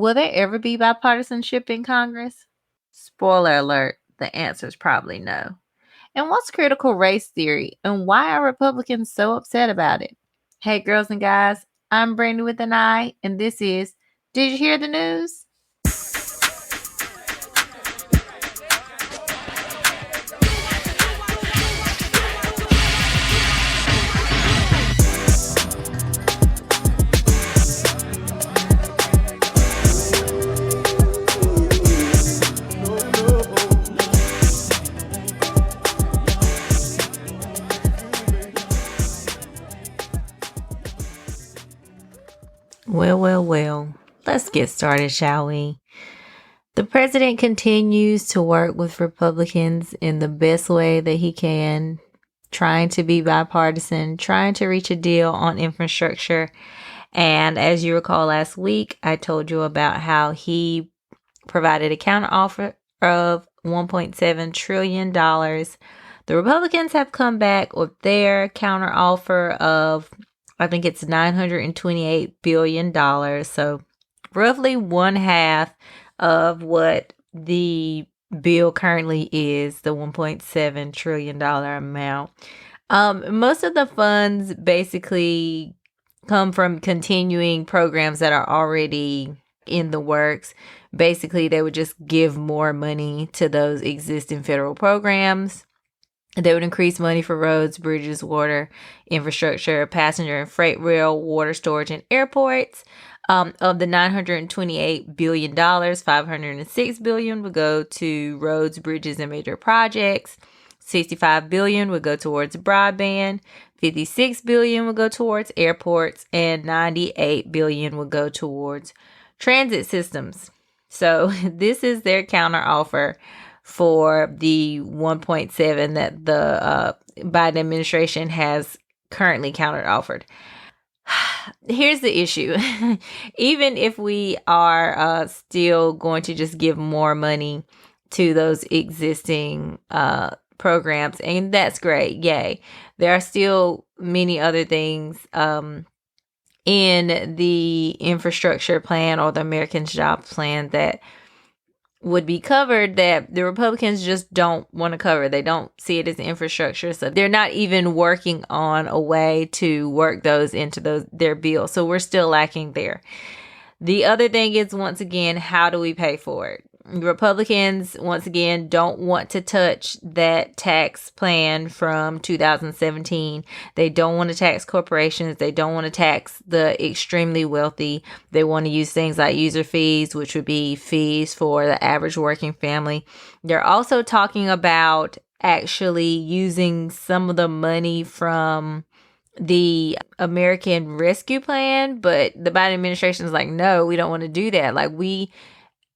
Will there ever be bipartisanship in Congress? Spoiler alert, the answer is probably no. And what's critical race theory, and why are Republicans so upset about it? Hey, girls and guys, I'm Brandy with an I, and this is Did You Hear the News? Well. Let's get started, shall we? The president continues to work with Republicans in the best way that he can, trying to be bipartisan, trying to reach a deal on infrastructure. And as you recall last week, I told you about how he provided a counteroffer of $1.7 trillion. The Republicans have come back with their counteroffer of, I think it's $928 billion. So roughly one half of what the bill currently is, the $1.7 trillion amount. Most of the funds basically come from continuing programs that are already in the works. Basically, they would just give more money to those existing federal programs. They would increase money for roads, bridges, water, infrastructure, passenger and freight rail, water storage, and airports. Of the $928 billion, $506 billion would go to roads, bridges, and major projects. $65 billion would go towards broadband. $56 billion would go towards airports, and $98 billion would go towards transit systems. So this is their counteroffer for the 1.7 that the Biden administration has currently counteroffered. Here's the issue. Even if we are still going to just give more money to those existing programs, and that's great, yay, there are still many other things in the infrastructure plan or the Americans Jobs Plan that would be covered that the Republicans just don't want to cover. They don't see it as infrastructure. So they're not even working on a way to work those into their bill. So we're still lacking there. The other thing is, once again, how do we pay for it? Republicans, once again, don't want to touch that tax plan from 2017. They don't want to tax corporations. They don't want to tax the extremely wealthy. They want to use things like user fees, which would be fees for the average working family. They're also talking about actually using some of the money from the American Rescue Plan, but the Biden administration is like, no, we don't want to do that. Like, we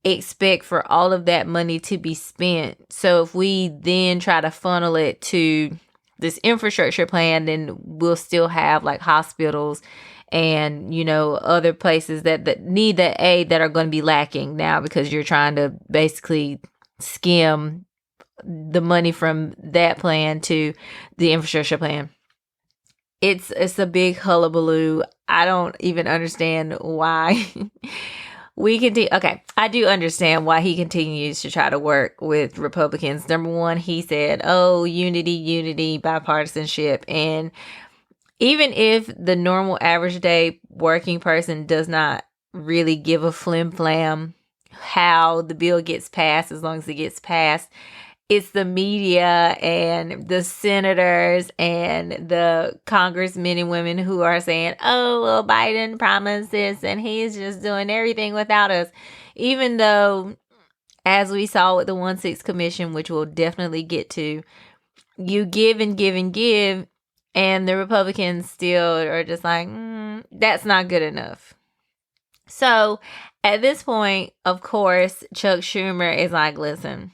expect for all of that money to be spent. So if we then try to funnel it to this infrastructure plan, then we'll still have like hospitals and, other places that need that aid that are going to be lacking now because you're trying to basically skim the money from that plan to the infrastructure plan. It's a big hullabaloo. I don't even understand why I do understand why he continues to try to work with Republicans. Number one, he said, unity, bipartisanship. And even if the normal average day working person does not really give a flim flam how the bill gets passed, as long as it gets passed, it's the media and the senators and the congressmen and women who are saying, Biden promised this and he's just doing everything without us. Even though, as we saw with the 1-6 commission, which we'll definitely get to, you give and give and give, and the Republicans still are just like, that's not good enough. So at this point, of course, Chuck Schumer is like, listen,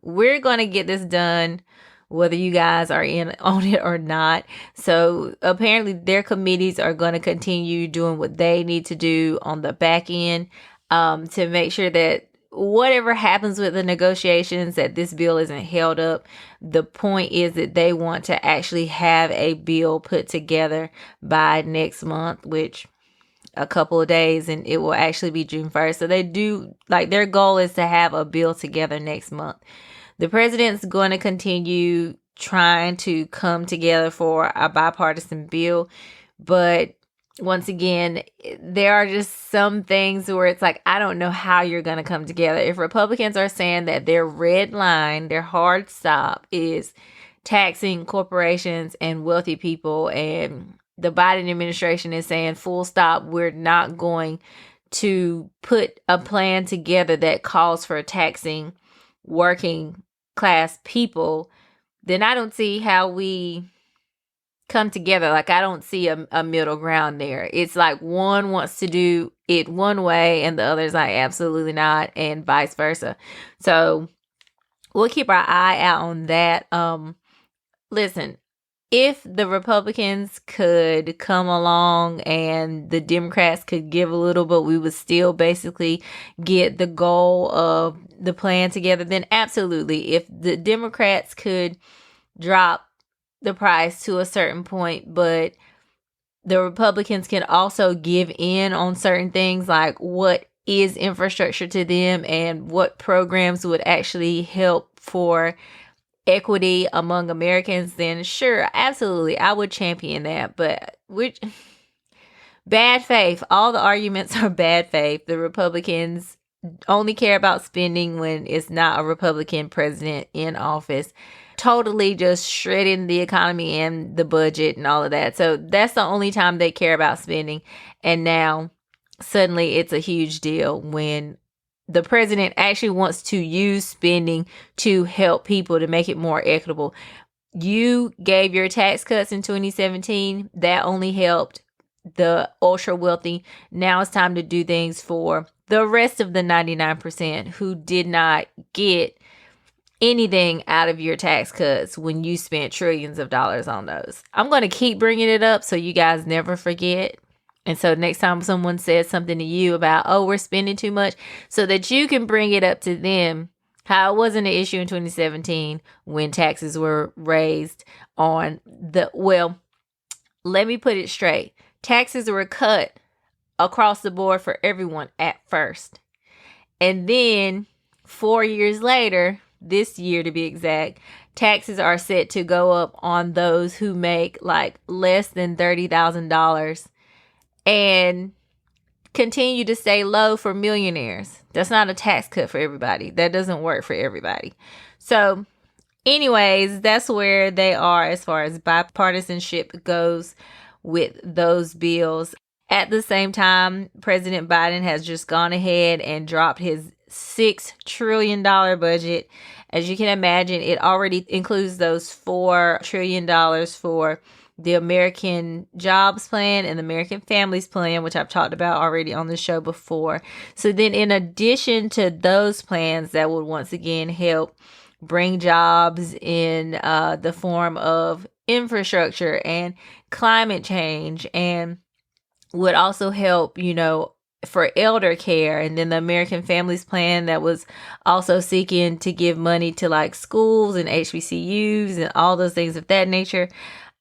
we're going to get this done whether you guys are in on it or not. So apparently their committees are going to continue doing what they need to do on the back end to make sure that whatever happens with the negotiations, that this bill isn't held up. The point is that they want to actually have a bill put together by next month, which a couple of days and it will actually be June 1st. So they do, like, their goal is to have a bill together next month. The president's going to continue trying to come together for a bipartisan bill. But once again, there are just some things where it's like, I don't know how you're going to come together. If Republicans are saying that their red line, their hard stop is taxing corporations and wealthy people, and the Biden administration is saying full stop, we're not going to put a plan together that calls for taxing working class people, then I don't see how we come together. Like, I don't see a middle ground there. It's like one wants to do it one way and the other's like, absolutely not, and vice versa. So we'll keep our eye out on that. Listen, if the Republicans could come along and the Democrats could give a little, but we would still basically get the goal of the plan together, then absolutely. If the Democrats could drop the price to a certain point, but the Republicans can also give in on certain things, like what is infrastructure to them and what programs would actually help for equity among Americans, then sure, absolutely, I would champion that. But bad faith, all the arguments are bad faith. The Republicans only care about spending when it's not a Republican president in office, totally just shredding the economy and the budget and all of that. So that's the only time they care about spending. And now suddenly it's a huge deal when the president actually wants to use spending to help people, to make it more equitable. You gave your tax cuts in 2017. That only helped the ultra wealthy. Now it's time to do things for the rest of the 99% who did not get anything out of your tax cuts when you spent trillions of dollars on those. I'm going to keep bringing it up so you guys never forget. And so next time someone says something to you about, oh, we're spending too much, so that you can bring it up to them, how it wasn't an issue in 2017 when taxes were raised on well, let me put it straight. Taxes were cut across the board for everyone at first. And then 4 years later, this year to be exact, taxes are set to go up on those who make like less than $30,000 and continue to stay low for millionaires. That's not a tax cut for everybody. That doesn't work for everybody. So anyways, that's where they are as far as bipartisanship goes with those bills. At the same time, President Biden has just gone ahead and dropped his $6 trillion budget. As you can imagine, it already includes those $4 trillion for the American Jobs Plan and the American Families Plan, which I've talked about already on the show before. So then in addition to those plans that would once again help bring jobs in the form of infrastructure and climate change, and would also help, for elder care, and then the American Families Plan that was also seeking to give money to like schools and HBCUs and all those things of that nature.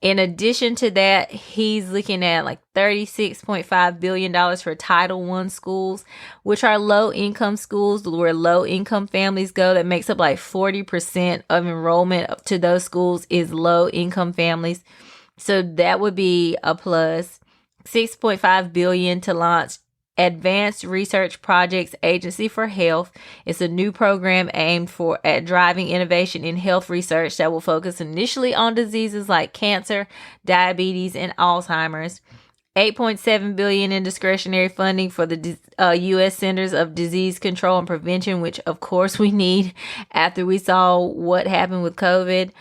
In addition to that, he's looking at like $36.5 billion for Title I schools, which are low-income schools where low-income families go. That makes up like 40% of enrollment to those schools is low-income families. So that would be a plus. $6.5 billion to launch Advanced Research Projects Agency for Health. It's a new program aimed at driving innovation in health research that will focus initially on diseases like cancer, diabetes, and Alzheimer's. $8.7 billion in discretionary funding for the U.S. Centers of Disease Control and Prevention, which of course we need after we saw what happened with COVID.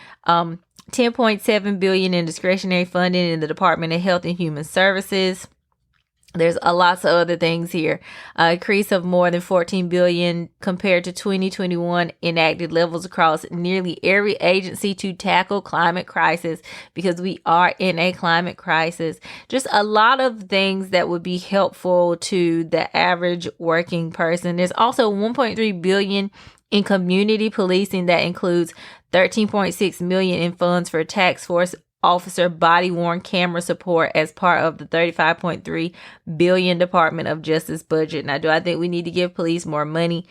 $10.7 billion in discretionary funding in the Department of Health and Human Services. There's lots of other things here. Increase of more than $14 billion compared to 2021 enacted levels across nearly every agency to tackle climate crisis, because we are in a climate crisis. Just a lot of things that would be helpful to the average working person. There's also $1.3 billion in community policing that includes $13.6 million in funds for task force officer body-worn camera support as part of the $35.3 billion Department of Justice budget. Now, do I think we need to give police more money?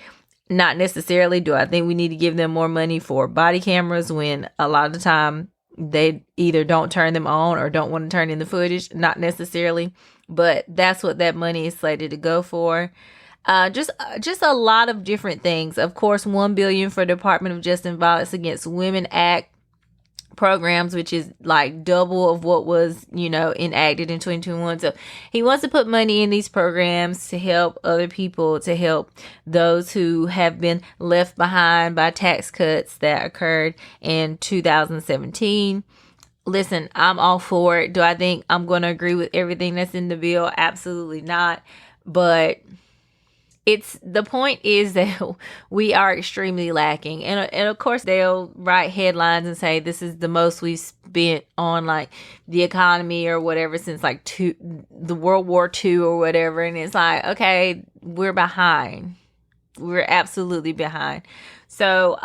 Not necessarily. Do I think we need to give them more money for body cameras when a lot of the time they either don't turn them on or don't want to turn in the footage? Not necessarily, but that's what that money is slated to go for. Just a lot of different things. Of course, $1 billion for Department of Justice and Violence Against Women Act programs, which is like double of what was, enacted in 2021. So he wants to put money in these programs to help other people, to help those who have been left behind by tax cuts that occurred in 2017. Listen, I'm all for it. Do I think I'm going to agree with everything that's in the bill? Absolutely not. But the point is that we are extremely lacking. And of course, they'll write headlines and say this is the most we've spent on like the economy or whatever since like the World War II or whatever. And it's like, okay, we're behind. We're absolutely behind. So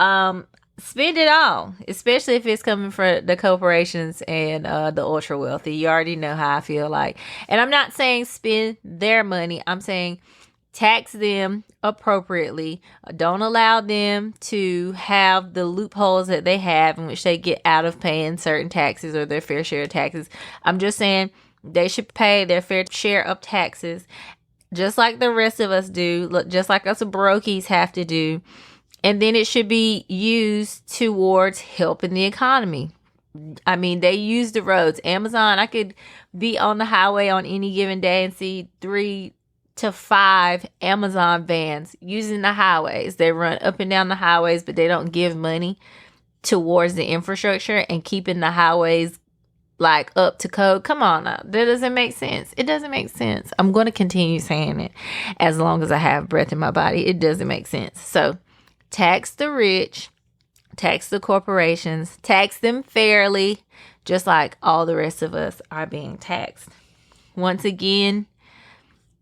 spend it all, especially if it's coming from the corporations and the ultra wealthy. You already know how I feel like. And I'm not saying spend their money. I'm saying tax them appropriately. Don't allow them to have the loopholes that they have in which they get out of paying certain taxes or their fair share of taxes. I'm just saying they should pay their fair share of taxes just like the rest of us do, just like us brokies have to do. And then it should be used towards helping the economy. I mean, they use the roads. Amazon, I could be on the highway on any given day and see 3 to 5 Amazon vans using the highways. They run up and down the highways, but they don't give money towards the infrastructure and keeping the highways like up to code. Come on now. That doesn't make sense. It doesn't make sense. I'm going to continue saying it as long as I have breath in my body. It doesn't make sense. So tax the rich, tax the corporations, tax them fairly, just like all the rest of us are being taxed. Once again,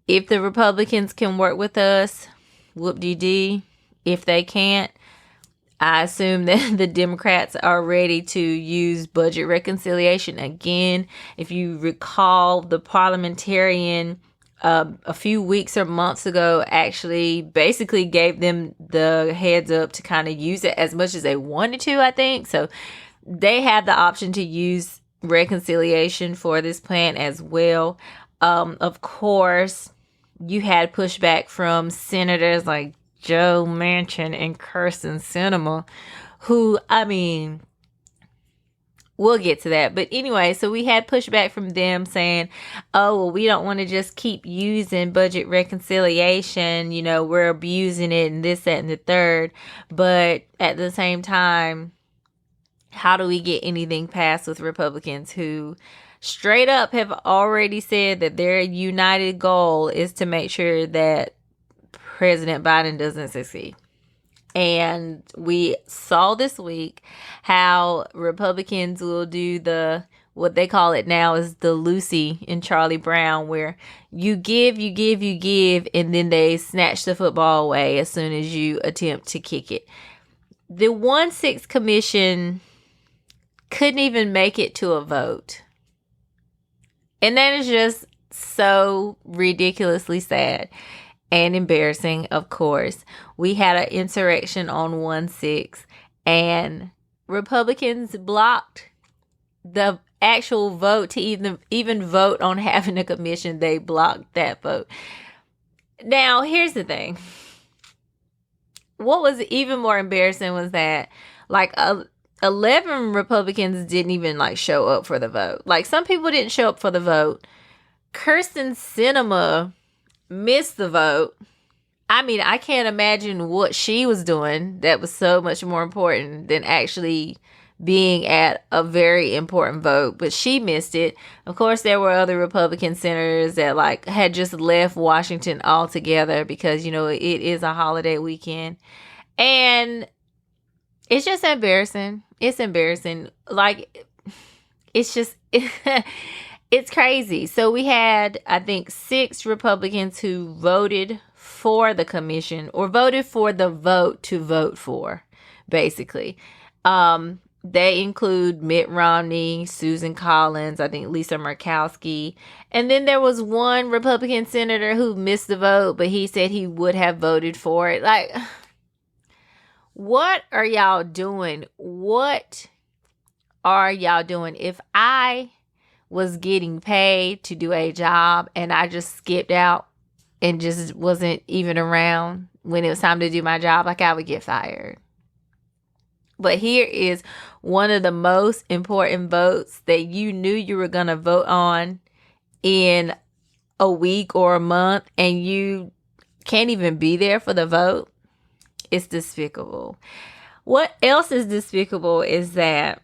if the Republicans can work with us, whoop-de-dee. If they can't, I assume that the Democrats are ready to use budget reconciliation again. If you recall, the parliamentarian a few weeks or months ago actually basically gave them the heads up to kind of use it as much as they wanted to, I think. So they have the option to use reconciliation for this plan as well. Of course, you had pushback from senators like Joe Manchin and Kirsten Sinema, who, I mean, we'll get to that. But anyway, so we had pushback from them saying, oh, well, we don't want to just keep using budget reconciliation. We're abusing it and this, that, and the third. But at the same time, how do we get anything passed with Republicans who straight up have already said that their united goal is to make sure that President Biden doesn't succeed? And we saw this week how Republicans will do what they call it now is the Lucy in Charlie Brown, where you give, and then they snatch the football away as soon as you attempt to kick it. The 1-6 commission couldn't even make it to a vote. And that is just so ridiculously sad and embarrassing, of course. We had an insurrection on 1-6, and Republicans blocked the actual vote to even vote on having a commission. They blocked that vote. Now, here's the thing. What was even more embarrassing was that, 11 Republicans didn't even show up for the vote. Some people didn't show up for the vote. Kirsten Sinema missed the vote. I mean, I can't imagine what she was doing that was so much more important than actually being at a very important vote, but she missed it. Of course, there were other Republican senators that had just left Washington altogether because, it is a holiday weekend. And it's just embarrassing. It's embarrassing. It's just, it's crazy. So we had, I think, 6 Republicans who voted for the commission or voted for the vote to vote for, basically. They include Mitt Romney, Susan Collins, I think Lisa Murkowski. And then there was one Republican senator who missed the vote, but he said he would have voted for it. Like, what are y'all doing? What are y'all doing? If I was getting paid to do a job and I just skipped out and just wasn't even around when it was time to do my job, like, I would get fired. But here is one of the most important votes that you knew you were going to vote on in a week or a month, and you can't even be there for the vote. It's despicable. What else is despicable is that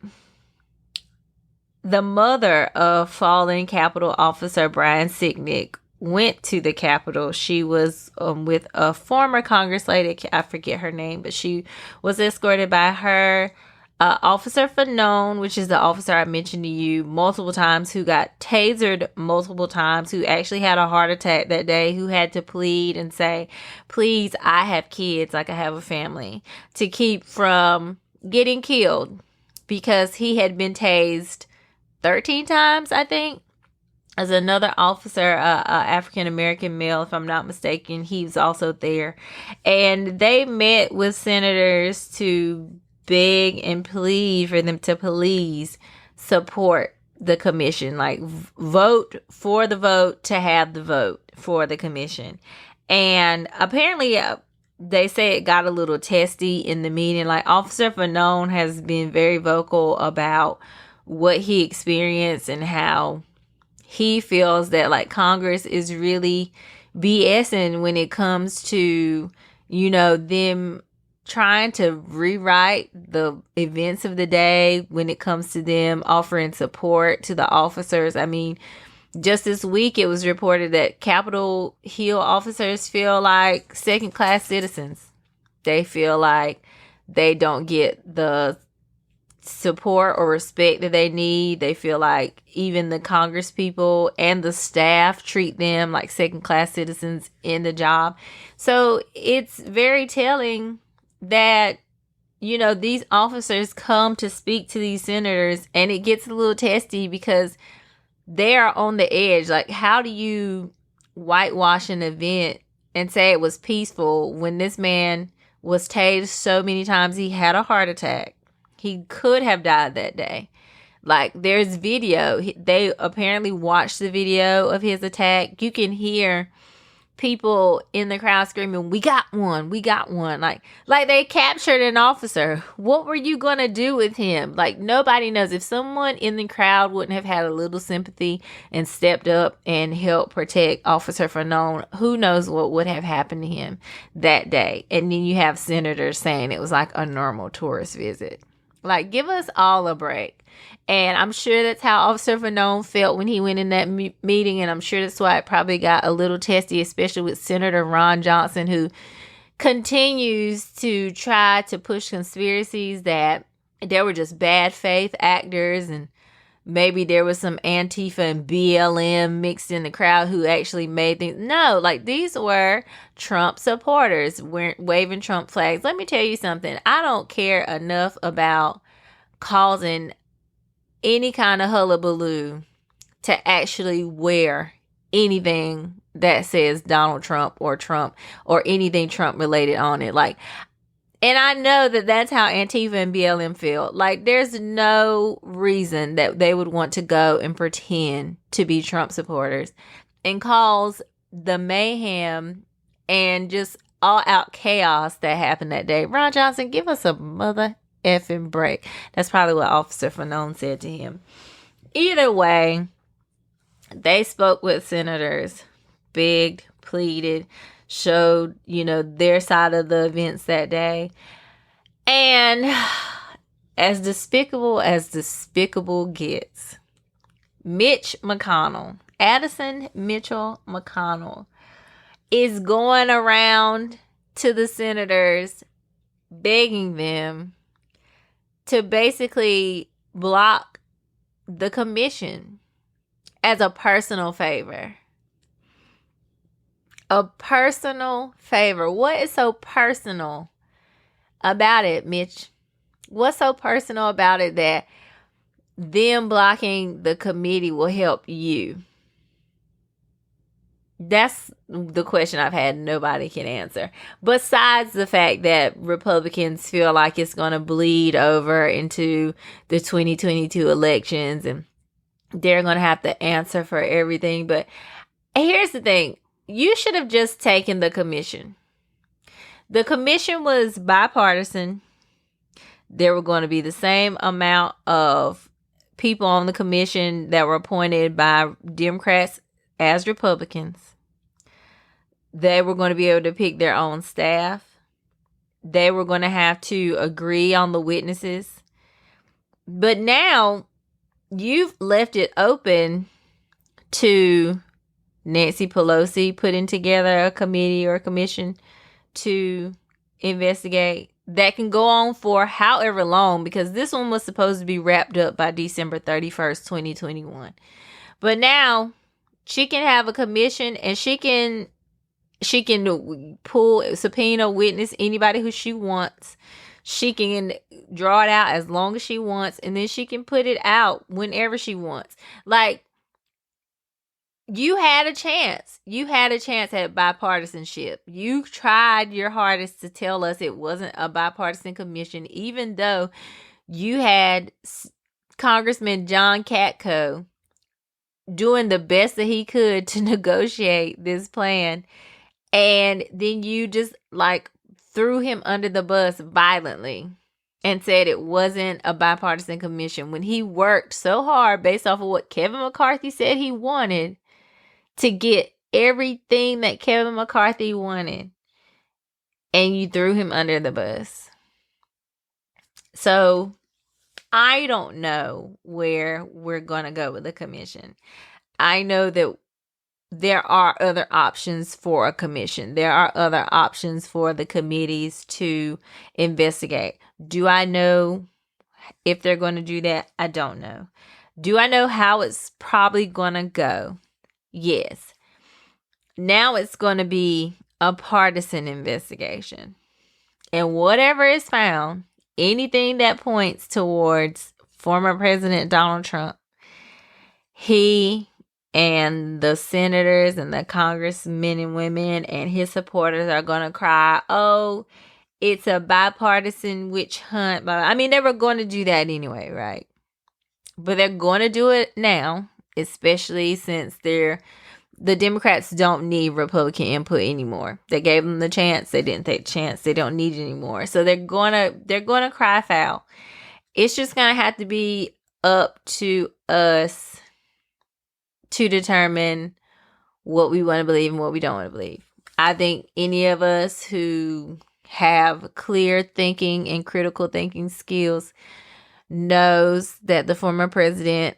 the mother of fallen Capitol officer Brian Sicknick went to the Capitol. She was with a former Congress lady, I forget her name, but she was escorted by her Officer Fanone, which is the officer I mentioned to you multiple times, who got tasered multiple times, who actually had a heart attack that day, who had to plead and say, please, I have kids, like I have a family, to keep from getting killed, because he had been tased 13 times, I think. As another officer, African-American male, if I'm not mistaken, he was also there. And they met with senators to beg and plead for them to please support the commission. Like, vote for the vote to have the vote for the commission. And apparently, they say it got a little testy in the meeting. Like, Officer Fanone has been very vocal about what he experienced and how he feels that, like, Congress is really BSing when it comes to, them trying to rewrite the events of the day when it comes to them offering support to the officers. I mean, just this week it was reported that Capitol Hill officers feel like second-class citizens. They feel like they don't get the support or respect that they need. They feel like even the Congress people and the staff treat them like second-class citizens in the job. So it's very telling that, these officers come to speak to these senators, and it gets a little testy because they are on the edge. Like, how do you whitewash an event and say it was peaceful when this man was tased so many times he had a heart attack? He could have died that day. Like, there's video. They apparently watched the video of his attack. You can hear people in the crowd screaming, we got one, we got one. Like they captured an officer. What were you going to do with him? Like, nobody knows. If someone in the crowd wouldn't have had a little sympathy and stepped up and helped protect Officer Fanone, who knows what would have happened to him that day. And then you have senators saying it was like a normal tourist visit. Like, give us all a break. And I'm sure that's how Officer Fanone felt when he went in that meeting. And I'm sure that's why it probably got a little testy, especially with Senator Ron Johnson, who continues to try to push conspiracies that there were just bad faith actors, and maybe there was some Antifa and BLM mixed in the crowd who actually made things. No, like, these were Trump supporters waving Trump flags. Let me tell you something. I don't care enough about causing any kind of hullabaloo to actually wear anything that says Donald Trump or anything Trump related on it. Like, and I know that that's how Antifa and BLM feel. Like, there's no reason that they would want to go and pretend to be Trump supporters and cause the mayhem and just all out chaos that happened that day. Ron Johnson, give us a mother effing break. That's probably what Officer Fanone said to him. Either way, they spoke with senators, begged, pleaded, showed, their side of the events that day. And as despicable gets, Mitch McConnell, Addison Mitchell McConnell, is going around to the senators begging them to basically block the commission as a personal favor. A personal favor. What is so personal about it, Mitch? What's so personal about it that them blocking the committee will help you? That's the question I've had nobody can answer. Besides the fact that Republicans feel like it's going to bleed over into the 2022 elections and they're going to have to answer for everything. But here's the thing. You should have just taken the commission. The commission was bipartisan. There were going to be the same amount of people on the commission that were appointed by Democrats as Republicans. They were going to be able to pick their own staff. They were going to have to agree on the witnesses. But now you've left it open to Nancy Pelosi putting together a committee or a commission to investigate. That can go on for however long, because this one was supposed to be wrapped up by December 31st, 2021. But now she can have a commission and she can pull, subpoena, witness anybody who she wants. She can draw it out as long as she wants, and then she can put it out whenever she wants. Like, you had a chance. You had a chance at bipartisanship. You tried your hardest to tell us it wasn't a bipartisan commission, even though you had Congressman John Katko doing the best that he could to negotiate this plan. And then you just threw him under the bus violently and said it wasn't a bipartisan commission when he worked so hard based off of what Kevin McCarthy said he wanted to get everything that Kevin McCarthy wanted. And you threw him under the bus. So I don't know where we're going to go with the commission. I know that there are other options for a commission. There are other options for the committees to investigate. Do I know if they're going to do that? I don't know. Do I know how it's probably going to go? Yes. Now it's going to be a partisan investigation. And whatever is found, anything that points towards former President Donald Trump, he and the senators and the congressmen and women and his supporters are going to cry, oh, it's a bipartisan witch hunt. I mean, they were going to do that anyway, right? But they're going to do it now, especially since the Democrats don't need Republican input anymore. They gave them the chance. They didn't take the chance. They don't need it anymore. So they're going to cry foul. It's just going to have to be up to us to determine what we want to believe and what we don't want to believe. I think any of us who have clear thinking and critical thinking skills knows that the former president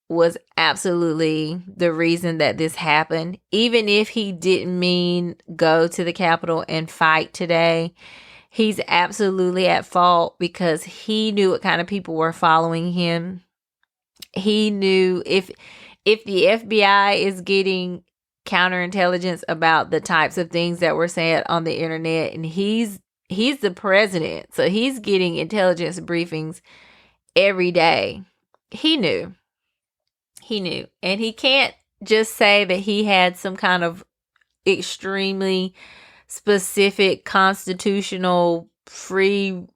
was absolutely the reason that this happened. Even if he didn't mean go to the Capitol and fight today, he's absolutely at fault because he knew what kind of people were following him. He knew if the FBI is getting counterintelligence about the types of things that were said on the internet, and he's the president, so he's getting intelligence briefings every day. He knew. And he can't just say that he had some kind of extremely specific constitutional free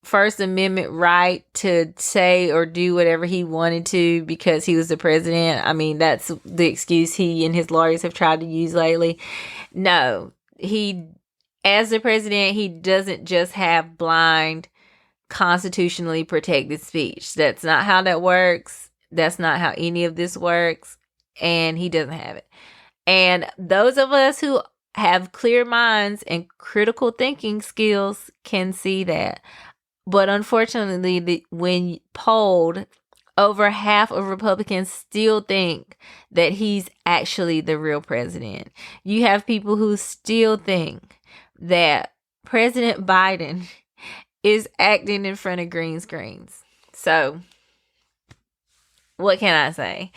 First Amendment right to say or do whatever he wanted to because he was the president. I mean, that's the excuse he and his lawyers have tried to use lately. No, as the president, he doesn't just have blind constitutionally protected speech. That's not how that works. That's not how any of this works. And he doesn't have it. And those of us who have clear minds and critical thinking skills can see that. But unfortunately, when polled, over half of Republicans still think that he's actually the real president. You have people who still think that President Biden is acting in front of green screens. So, what can I say?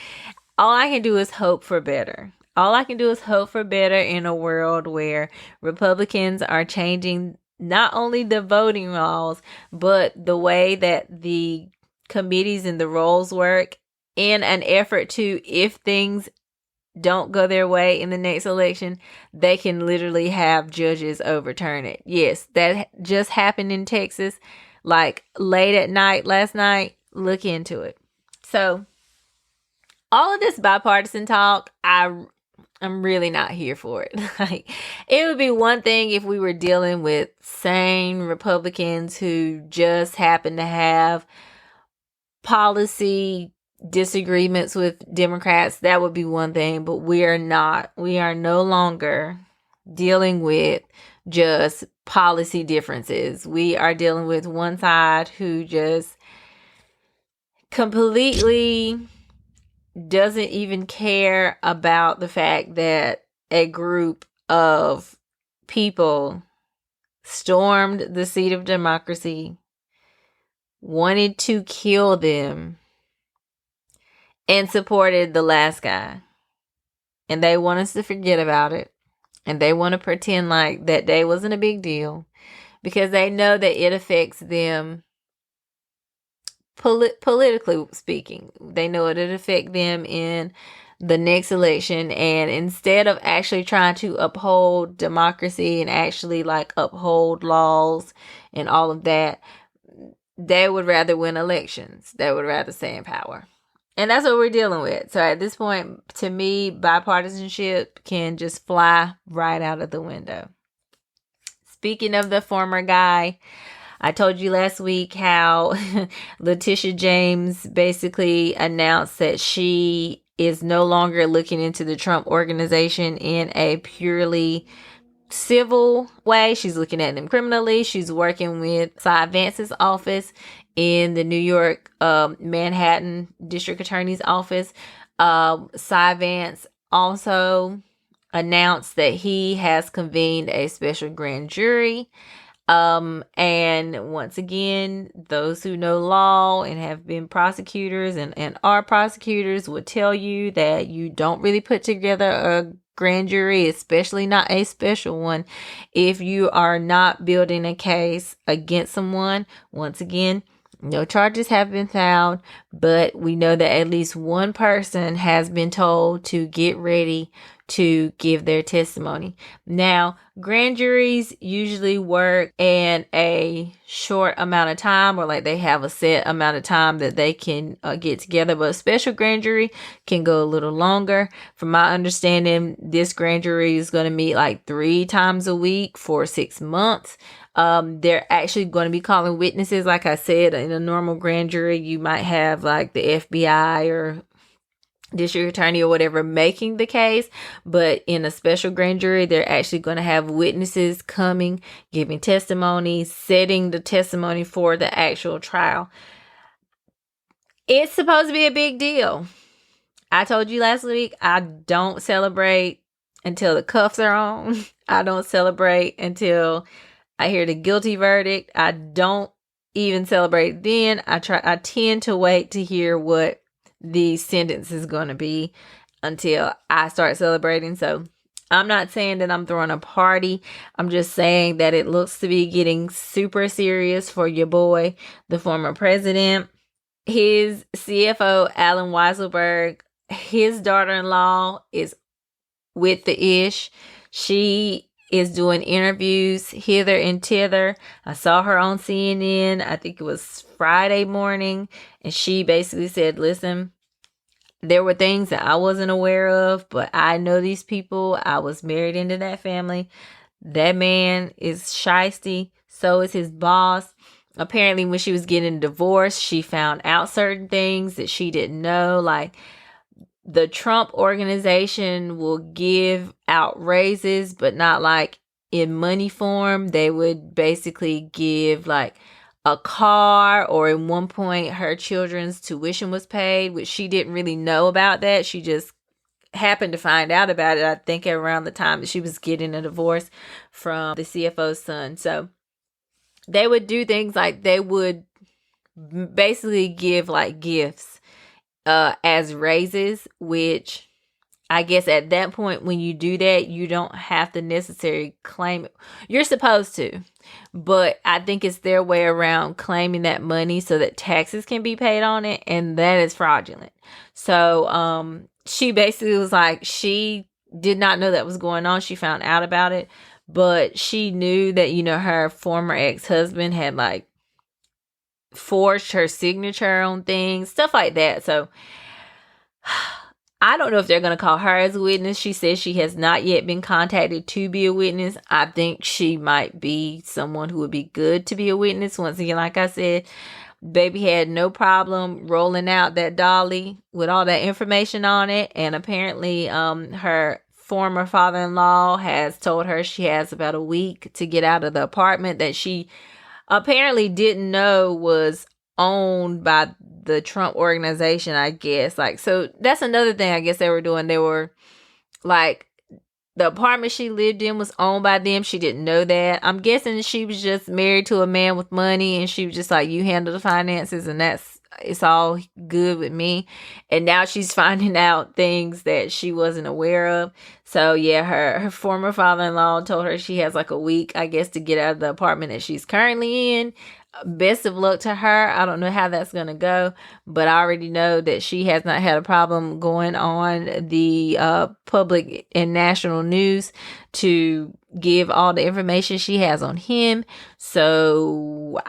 All I can do is hope for better. All I can do is hope for better in a world where Republicans are changing not only the voting laws, but the way that the committees and the roles work in an effort to, if things don't go their way in the next election, they can literally have judges overturn it. Yes, that just happened in Texas, like late at night last night. Look into it. So, all of this bipartisan talk, I'm really not here for it. Like, it would be one thing if we were dealing with sane Republicans who just happen to have policy disagreements with Democrats. That would be one thing, but we are not. We are no longer dealing with just policy differences. We are dealing with one side who just completely doesn't even care about the fact that a group of people stormed the seat of democracy, wanted to kill them, and supported the last guy. And they want us to forget about it. And they want to pretend like that day wasn't a big deal because they know that it affects them politically speaking. They know it'll affect them in the next election. And instead of actually trying to uphold democracy and actually like uphold laws and all of that, they would rather win elections. They would rather stay in power. And that's what we're dealing with. So at this point, to me, bipartisanship can just fly right out of the window. Speaking of the former guy, I told you last week how Letitia James basically announced that she is no longer looking into the Trump organization in a purely civil way. She's looking at them criminally. She's working with Vance's office in the New York Manhattan District Attorney's office. Vance also announced that he has convened a special grand jury. And once again, those who know law and have been prosecutors and are prosecutors would tell you that you don't really put together a grand jury, especially not a special one, if you are not building a case against someone. Once again, no charges have been filed, but we know that at least one person has been told to get ready to give their testimony. Now, grand juries usually work in a short amount of time, or like they have a set amount of time that they can get together, but a special grand jury can go a little longer. From my understanding, this grand jury is going to meet like 3 times a week for 6 months. They're actually going to be calling witnesses. Like I said, in a normal grand jury, you might have like the FBI or district attorney or whatever making the case, but in a special grand jury, they're actually going to have witnesses coming, giving testimony, setting the testimony for the actual trial. It's supposed to be a big deal. I told you last week, I don't celebrate until the cuffs are on. I don't celebrate until I hear the guilty verdict. I don't even celebrate then. I tend to wait to hear what the sentence is going to be until I start celebrating. So I'm not saying that I'm throwing a party. I'm just saying that it looks to be getting super serious for your boy, the former president. His CFO, Alan Weisselberg, his daughter-in-law is with the ish. She is doing interviews hither and thither. I saw her on CNN, I think it was Friday morning, and she basically said, listen, there were things that I wasn't aware of, but I know these people. I was married into that family. That man is shiesty. So is his boss. Apparently, when she was getting divorced, she found out certain things that she didn't know. Like, the Trump organization will give out raises, but not like in money form. They would basically give like a car, or at one point her children's tuition was paid, which she didn't really know about that. She just happened to find out about it, I think, around the time that she was getting a divorce from the CFO's son. So they would do things like they would basically give like gifts as raises, which I guess at that point, when you do that, you don't have to necessarily claim it. You're supposed to, but I think it's their way around claiming that money so that taxes can be paid on it, and that is fraudulent. So, she basically was like, she did not know that was going on. She found out about it, but she knew that, her former ex-husband had like forged her signature on things, stuff like that. So I don't know if they're going to call her as a witness. She says she has not yet been contacted to be a witness. I think she might be someone who would be good to be a witness. Once again, like I said, baby had no problem rolling out that dolly with all that information on it. And apparently, her former father-in-law has told her she has about a week to get out of the apartment that she apparently didn't know was owned by the Trump organization, I guess. Like, so that's another thing I guess they were doing. They were like, the apartment she lived in was owned by them. She didn't know that. I'm guessing she was just married to a man with money, and she was just like, you handle the finances, and it's all good with me. And now she's finding out things that she wasn't aware of. So yeah, her former father-in-law told her she has like a week, I guess, to get out of the apartment that she's currently in. Best of luck to her. I don't know how that's going to go, but I already know that she has not had a problem going on the public and national news to give all the information she has on him. So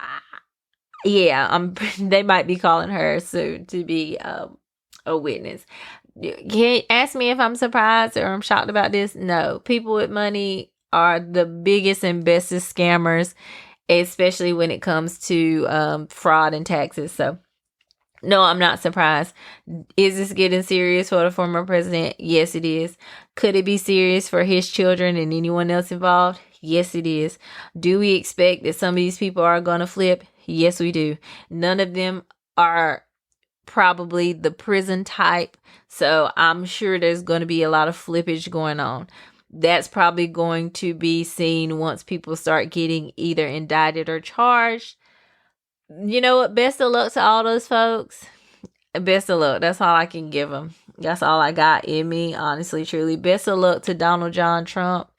yeah, they might be calling her soon to be a witness. Can ask me if I'm surprised or I'm shocked about this? No. People with money are the biggest and bestest scammers, especially when it comes to fraud and taxes. So no, I'm not surprised. Is this getting serious for the former president? Yes, it is. Could it be serious for his children and anyone else involved? Yes, it is. Do we expect that some of these people are going to flip? Yes, we do. None of them are probably the prison type. So I'm sure there's going to be a lot of flippage going on. That's probably going to be seen once people start getting either indicted or charged. You know what? Best of luck to all those folks. Best of luck. That's all I can give them. That's all I got in me, honestly, truly. Best of luck to Donald John Trump.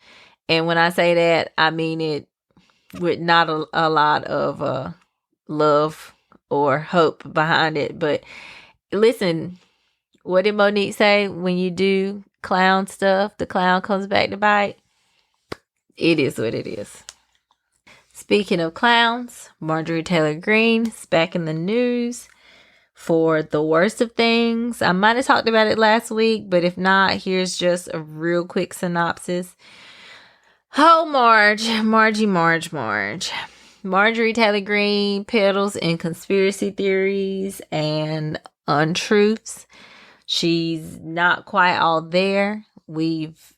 And when I say that, I mean it with not a lot of love or hope behind it. But listen, what did Monique say? When you do clown stuff, the clown comes back to bite. It is what it is. Speaking of clowns, Marjorie Taylor Greene is back in the news for the worst of things. I might have talked about it last week, but if not, here's just a real quick synopsis. Oh, Margie. Marjorie Taylor Greene peddles in conspiracy theories and untruths. She's not quite all there. We've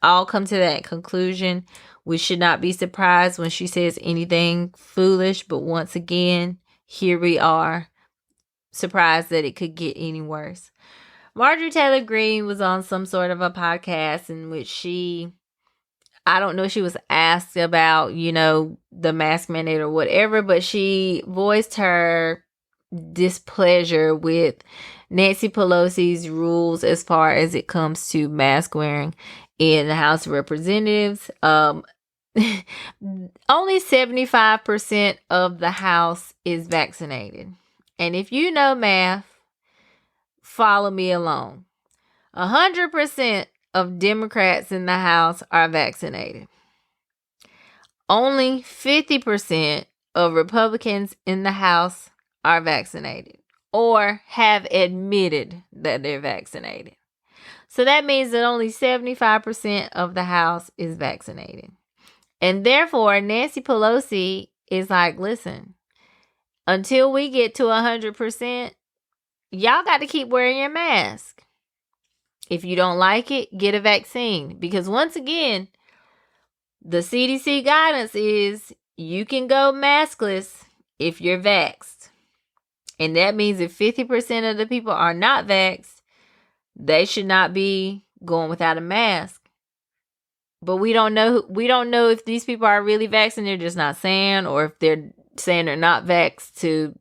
all come to that conclusion. We should not be surprised when she says anything foolish, but once again, here we are, surprised that it could get any worse. Marjorie Taylor Greene was on some sort of a podcast in which I don't know if she was asked about, the mask mandate or whatever, but she voiced her displeasure with Nancy Pelosi's rules as far as it comes to mask wearing in the House of Representatives. Only 75% of the House is vaccinated. And if you know math, follow me along. 100% of Democrats in the House are vaccinated. Only 50% of Republicans in the House are vaccinated or have admitted that they're vaccinated. So that means that only 75% of the House is vaccinated. And therefore, Nancy Pelosi is like, listen, until we get to 100%, y'all got to keep wearing your mask. If you don't like it, get a vaccine. Because once again, the CDC guidance is you can go maskless if you're vaxxed. And that means if 50% of the people are not vaxxed, they should not be going without a mask. But we don't know if these people are really vaxxed and they're just not saying, or if they're saying they're not vaxxed to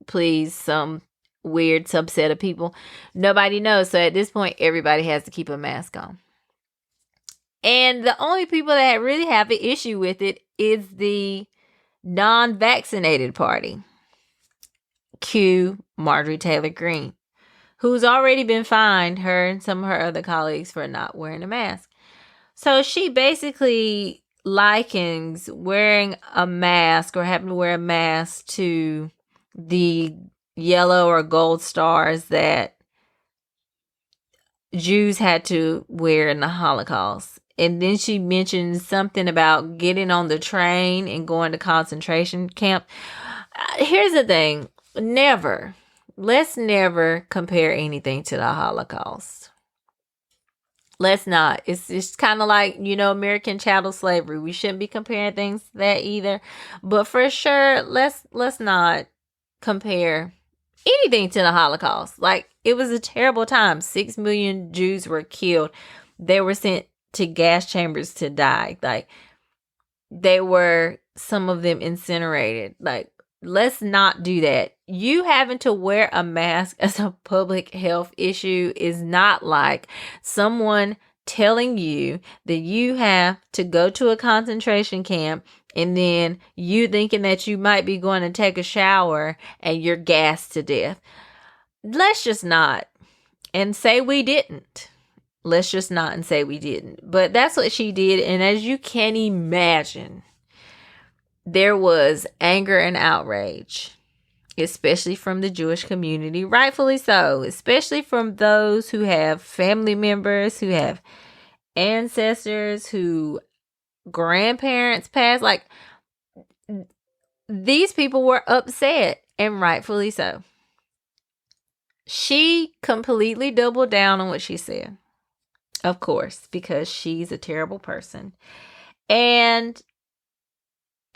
please some weird subset of people. Nobody knows. So at this point, everybody has to keep a mask on. And the only people that really have an issue with it is the non-vaccinated party. Cue Marjorie Taylor Greene, who's already been fined, her and some of her other colleagues, for not wearing a mask. So she basically likens wearing a mask or having to wear a mask to the yellow or gold stars that Jews had to wear in the Holocaust. And then she mentioned something about getting on the train and going to concentration camp. Here's the thing. Let's never compare anything to the Holocaust. Let's not. It's kind of like, American chattel slavery. We shouldn't be comparing things to that either. But for sure, let's not compare anything to the Holocaust. Like, it was a terrible time. 6 million Jews were killed. They were sent to gas chambers to die. Like, they were, some of them, incinerated. Like, let's not do that. You having to wear a mask as a public health issue is not like someone telling you that you have to go to a concentration camp and then you thinking that you might be going to take a shower and you're gassed to death. Let's just not and say we didn't. Let's just not and say we didn't. But that's what she did. And as you can imagine, there was anger and outrage, especially from the Jewish community, rightfully so, especially from those who have family members, who have ancestors, who grandparents passed. Like, these people were upset, and rightfully so. She completely doubled down on what she said, of course, because she's a terrible person. And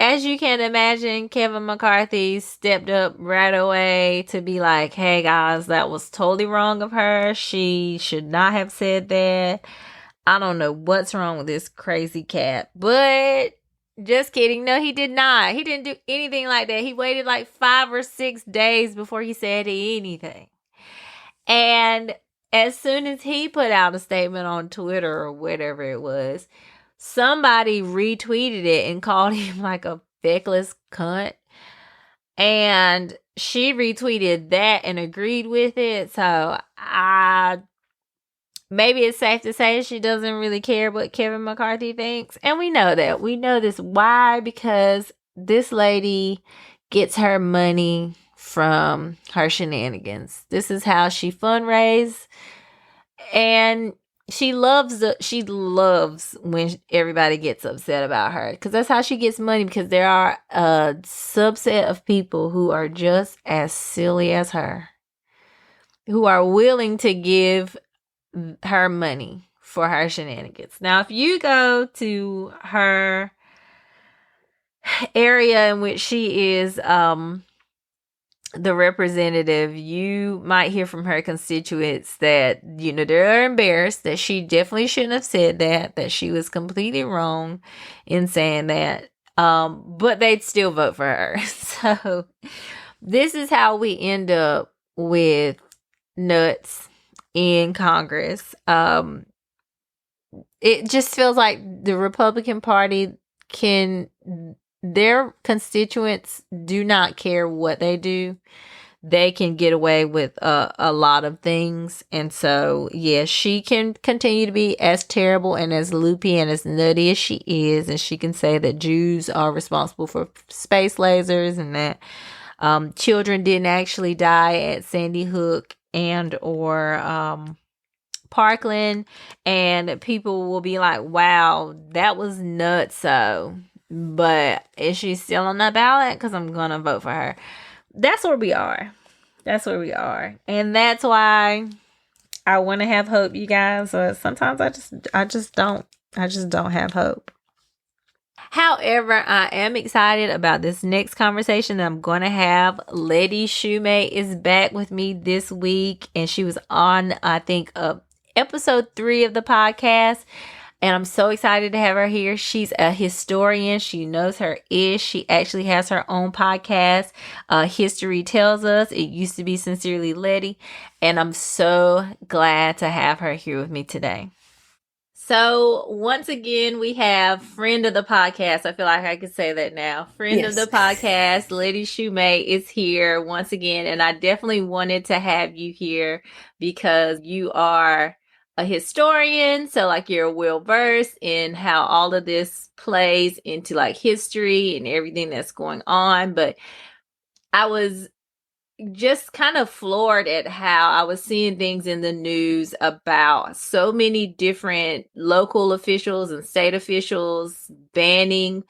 as you can imagine, Kevin McCarthy stepped up right away to be like, hey guys, that was totally wrong of her. She should not have said that. I don't know what's wrong with this crazy cat. But just kidding. No, he did not. He didn't do anything like that. He waited like 5 or 6 days before he said anything. And as soon as he put out a statement on Twitter or whatever it was, somebody retweeted it and called him like a feckless cunt. And she retweeted that and agreed with it. So maybe it's safe to say she doesn't really care what Kevin McCarthy thinks. And we know that. We know this. Why? Because this lady gets her money from her shenanigans. This is how she fundraises. And she loves when everybody gets upset about her, because that's how she gets money, because there are a subset of people who are just as silly as her, who are willing to give her money for her shenanigans. Now, if you go to her area in which she is the representative, you might hear from her constituents that, they're embarrassed, that she definitely shouldn't have said that she was completely wrong in saying that, but they'd still vote for her. So this is how we end up with nuts in Congress. It just feels like the Republican Party their constituents do not care what they do. They can get away with a lot of things. And so, yeah, she can continue to be as terrible and as loopy and as nutty as she is. And she can say that Jews are responsible for space lasers and that children didn't actually die at Sandy Hook and or Parkland. And people will be like, wow, that was nuts. So, but is she still on the ballot? Because I'm going to vote for her. That's where we are. And that's why I want to have hope, you guys. Sometimes I just don't have hope. However, I am excited about this next conversation that I'm going to have. Lettie Shumate is back with me this week, and she was on, I think, episode 3 of the podcast. And I'm so excited to have her here. She's a historian. She knows her ish. She actually has her own podcast, History Tells Us. It used to be Sincerely Lettie. And I'm so glad to have her here with me today. So once again, we have friend of the podcast. I feel like I could say that now. Friend of the podcast, Lettie Shumate is here once again. And I definitely wanted to have you here because you are a historian. So like you're well versed in how all of this plays into like history and everything that's going on. But I was just kind of floored at how I was seeing things in the news about so many different local officials and state officials banning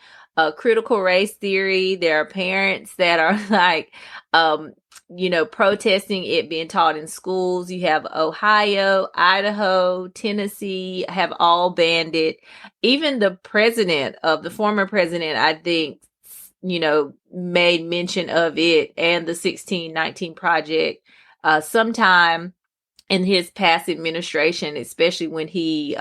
critical race theory. There are parents that are like, protesting it being taught in schools. You have Ohio, Idaho, Tennessee have all banned it. Even the former president, I think, made mention of it and the 1619 Project sometime in his past administration, especially when he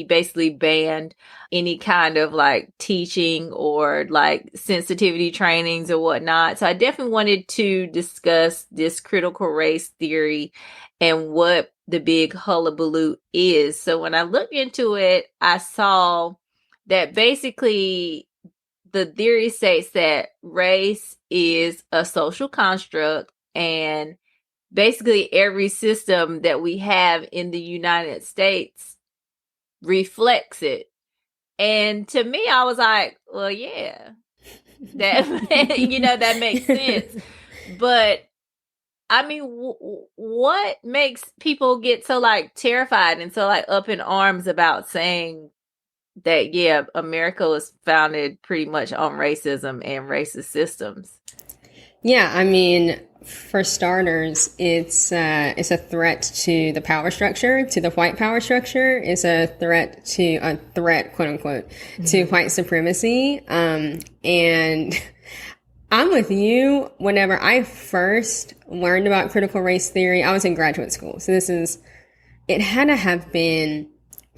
basically banned any kind of like teaching or like sensitivity trainings or whatnot. So I definitely wanted to discuss this critical race theory and what the big hullabaloo is. So when I looked into it, I saw that basically the theory states that race is a social construct and basically every system that we have in the United States reflects it. And to me, I was like, well, yeah, that, that makes sense. But I mean, what makes people get so like terrified and so like up in arms about saying that, yeah, America was founded pretty much on racism and racist systems? Yeah, I mean, for starters, it's a threat to the power structure, to the white power structure. It's a threat, quote unquote, to white supremacy. And I'm with you. Whenever I first learned about critical race theory, I was in graduate school. So it had to have been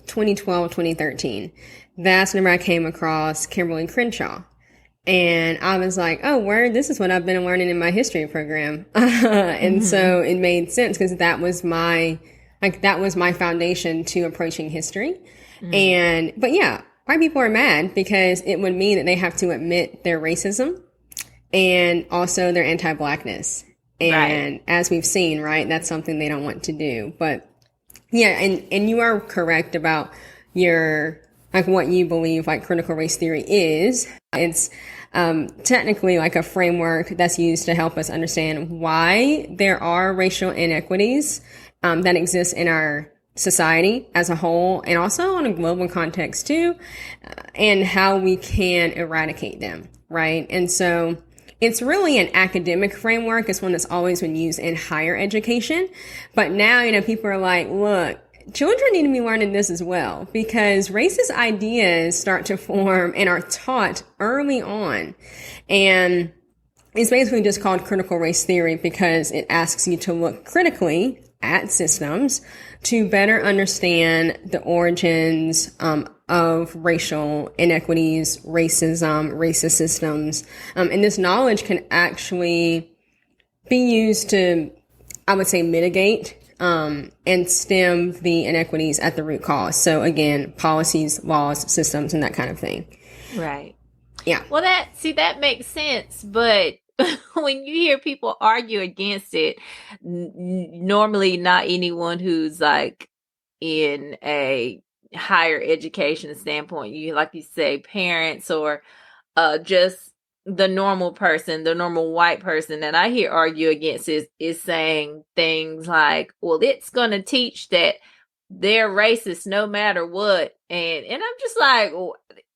2012, 2013. That's whenever I came across Kimberly Crenshaw. And I was like, oh, word, this is what I've been learning in my history program. And so it made sense because that was my foundation to approaching history. But yeah, white people are mad because it would mean that they have to admit their racism and also their anti-blackness. And as we've seen, right, that's something they don't want to do. But yeah, and you are correct about what you believe like critical race theory is. It's technically like a framework that's used to help us understand why there are racial inequities that exist in our society as a whole and also on a global context too, and how we can eradicate them, right? And so it's really an academic framework. It's one that's always been used in higher education. But now, people are like, look, children need to be learning this as well because racist ideas start to form and are taught early on. And it's basically just called critical race theory because it asks you to look critically at systems to better understand the origins of racial inequities, racism, racist systems. And this knowledge can actually be used to, I would say, mitigate and stem the inequities at the root cause. So again, policies, laws, systems, and that kind of thing. Right. Yeah. Well, that makes sense. But when you hear people argue against it, normally not anyone who's like in a higher education standpoint, like you say, parents or just the normal person, the normal white person that I hear argue against is saying things like, well, it's going to teach that they're racist no matter what. And I'm just like,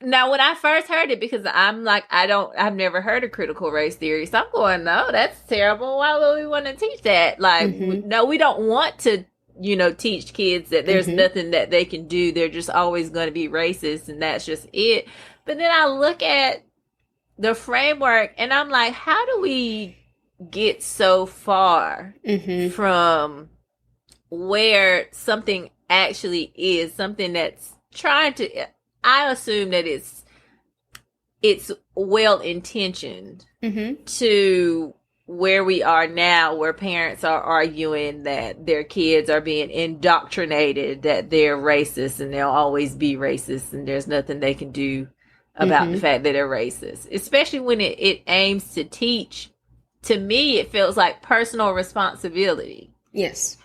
now when I first heard it, because I'm like, I've never heard of critical race theory. So I'm going, no, that's terrible. Why would we want to teach that? Like, no, we don't want to, teach kids that there's nothing that they can do. They're just always going to be racist and that's just it. But then I look at the framework and I'm like, how do we get so far from where something actually is, something that's trying to, I assume that it's well intentioned to where we are now, where parents are arguing that their kids are being indoctrinated, that they're racist and they'll always be racist and there's nothing they can do about the fact that they're racist, especially when it aims to teach. To me, it feels like personal responsibility. Yes.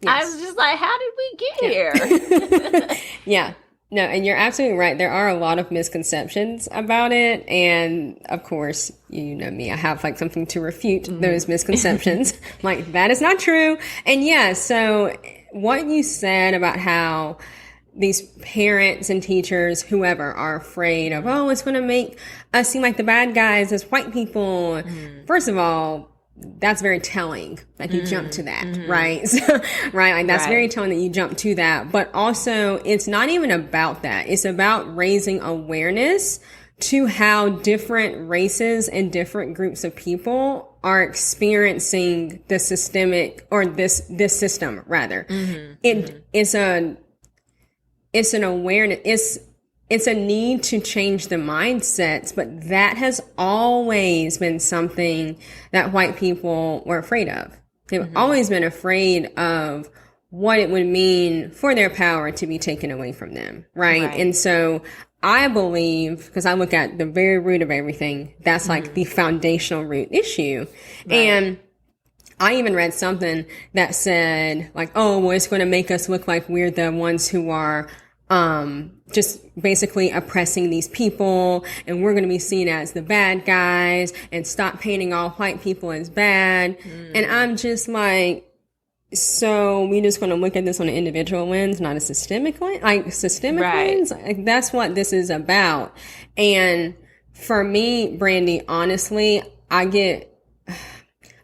I was just like, how did we get here? Yeah. No, and you're absolutely right. There are a lot of misconceptions about it. And of course, you know me, I have like something to refute those misconceptions. Like, that is not true. And yeah, so what you said about how these parents and teachers, whoever, are afraid of, oh, it's going to make us seem like the bad guys as white people. First of all, that's very telling. Like, you jump to that, right? So, right. Like, that's very telling that you jump to that. But also, it's not even about that. It's about raising awareness to how different races and different groups of people are experiencing the systemic, or this system rather. It's an awareness. It's a need to change the mindsets, but that has always been something that white people were afraid of. They've always been afraid of what it would mean for their power to be taken away from them, right? And so I believe, because I look at the very root of everything, that's like the foundational root issue. And I even read something that said, like, oh, well, it's going to make us look like we're the ones who are just basically oppressing these people, and we're going to be seen as the bad guys, and stop painting all white people as bad. And I'm just like, so we just going to look at this on an individual lens, not a systemic lens, like systemic lens? Like, that's what this is about. And for me, Brandy, honestly, I get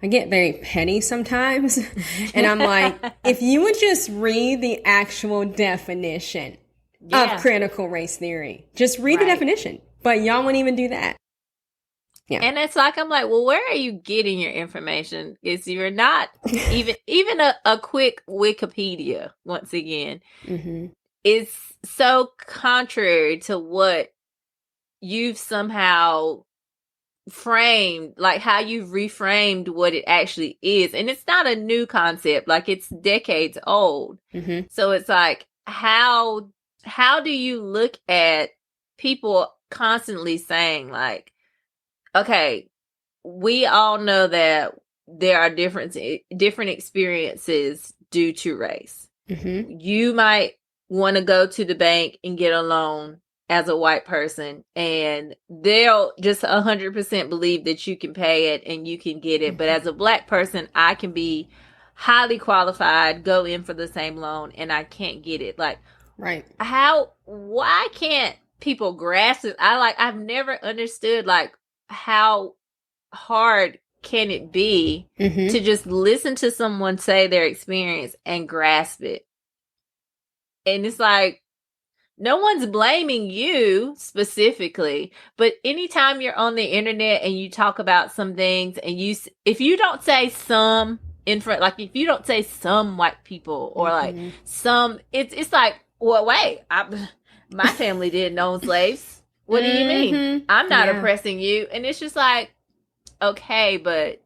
very petty sometimes. And I'm like, if you would just read the actual definition of critical race theory, just read the definition. But y'all won't even do that. Yeah. And it's like, I'm like, well, where are you getting your information? Is you're not even a quick Wikipedia, once again, is so contrary to what you've somehow framed, like how you've reframed what it actually is. And it's not a new concept, like it's decades old. So it's like, how do you look at people constantly saying, like, okay, we all know that there are different experiences due to race. You might want to go to the bank and get a loan as a white person, and they'll just 100% believe that you can pay it and you can get it. But as a black person, I can be highly qualified, go in for the same loan, and I can't get it. Like, why can't people grasp it? I've never understood, like, how hard can it be to just listen to someone say their experience and grasp it? And it's like, no one's blaming you specifically, but anytime you're on the internet and you talk about some things, and if you don't say some in front, like if you don't say some white people, or like some, it's like, well, wait, my family didn't own slaves. What do you mean? I'm not oppressing you. And it's just like, okay, but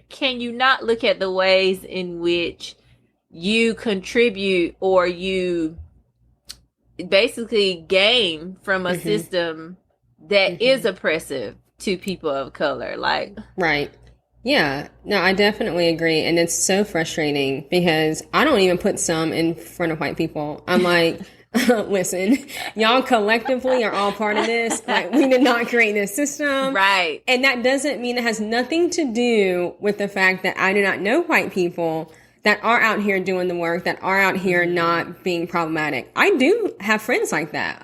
can you not look at the ways in which you contribute, or you basically gain from a system that is oppressive to people of color? Like, Yeah, no, I definitely agree. And it's so frustrating because I don't even put some in front of white people. I'm like, listen, y'all collectively are all part of this. Like, we did not create this system. Right. And that doesn't mean, it has nothing to do with the fact that I do not know white people that are out here doing the work, that are out here not being problematic. I do have friends like that.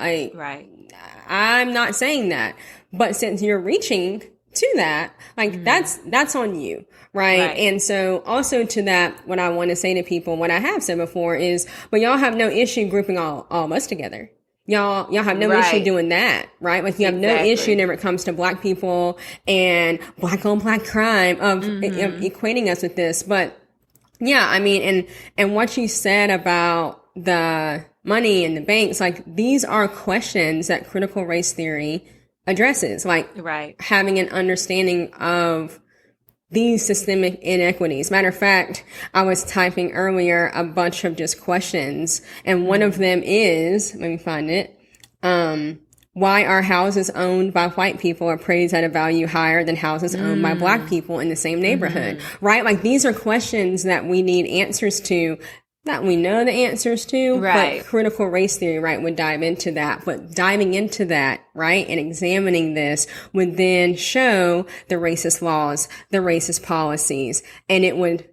I'm not saying that. But since you're reaching to that, like, that's on you, right? And so also to that, what I want to say to people, what I have said before is, but y'all have no issue grouping all of us together. Y'all have no issue doing that, right? Like, you have no issue whenever it comes to black people and black on black crime of equating us with this. But yeah, I mean, and what you said about the money and the banks, like these are questions that critical race theory addresses, like Right. having an understanding of these systemic inequities. Matter of fact, I was typing earlier a bunch of just questions, and one of them is, let me find it, why are houses owned by white people appraised at a value higher than houses owned by black people in the same neighborhood, right? Like these are questions that we need answers to, that we know the answers to, Right. but critical race theory, right, would dive into that. But diving into that, right, and examining this would then show the racist laws, the racist policies, and it would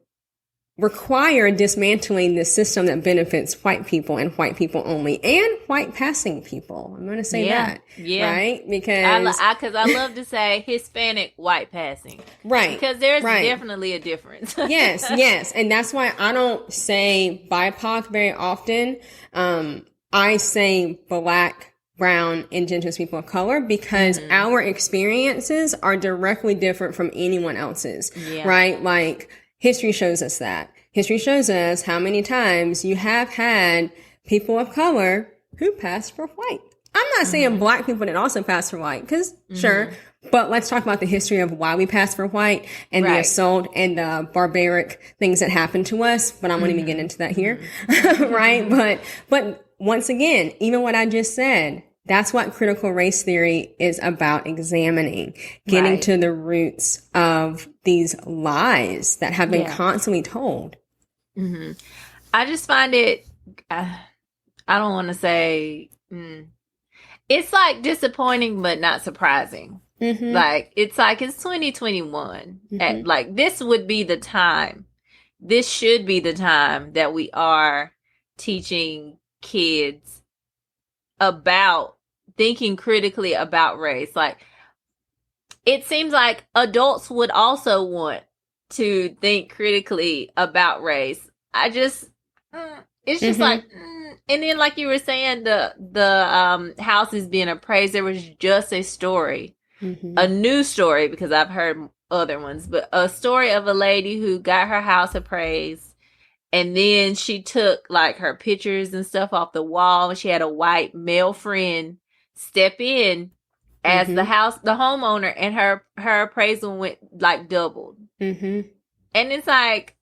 require dismantling the system that benefits white people and white people only, and white passing people. I'm going to say that, right? Because I love to say Hispanic white passing, right? Because there's definitely a difference. yes, and that's why I don't say BIPOC very often. I say Black, brown, indigenous people of color, because our experiences are directly different from anyone else's, right? Like, history shows us that. History shows us how many times you have had people of color who passed for white. I'm not saying black people didn't also pass for white, because sure, but let's talk about the history of why we passed for white and the assault and the barbaric things that happened to us. But I won't even get into that here, right? But once again, even what I just said, that's what critical race theory is about, examining, getting to the roots of these lies that have been constantly told. I just find it, I don't want to say, it's like disappointing, but not surprising. Like, it's 2021. And like, this would be the time. This should be the time that we are teaching kids about thinking critically about race. Like, it seems like adults would also want to think critically about race. It's just like, and then like you were saying, the house is being appraised. There was just a story, a new story, because I've heard other ones, but a story of a lady who got her house appraised. And then she took like her pictures and stuff off the wall. She had a white male friend step in as the homeowner, and her appraisal went like doubled. And it's like,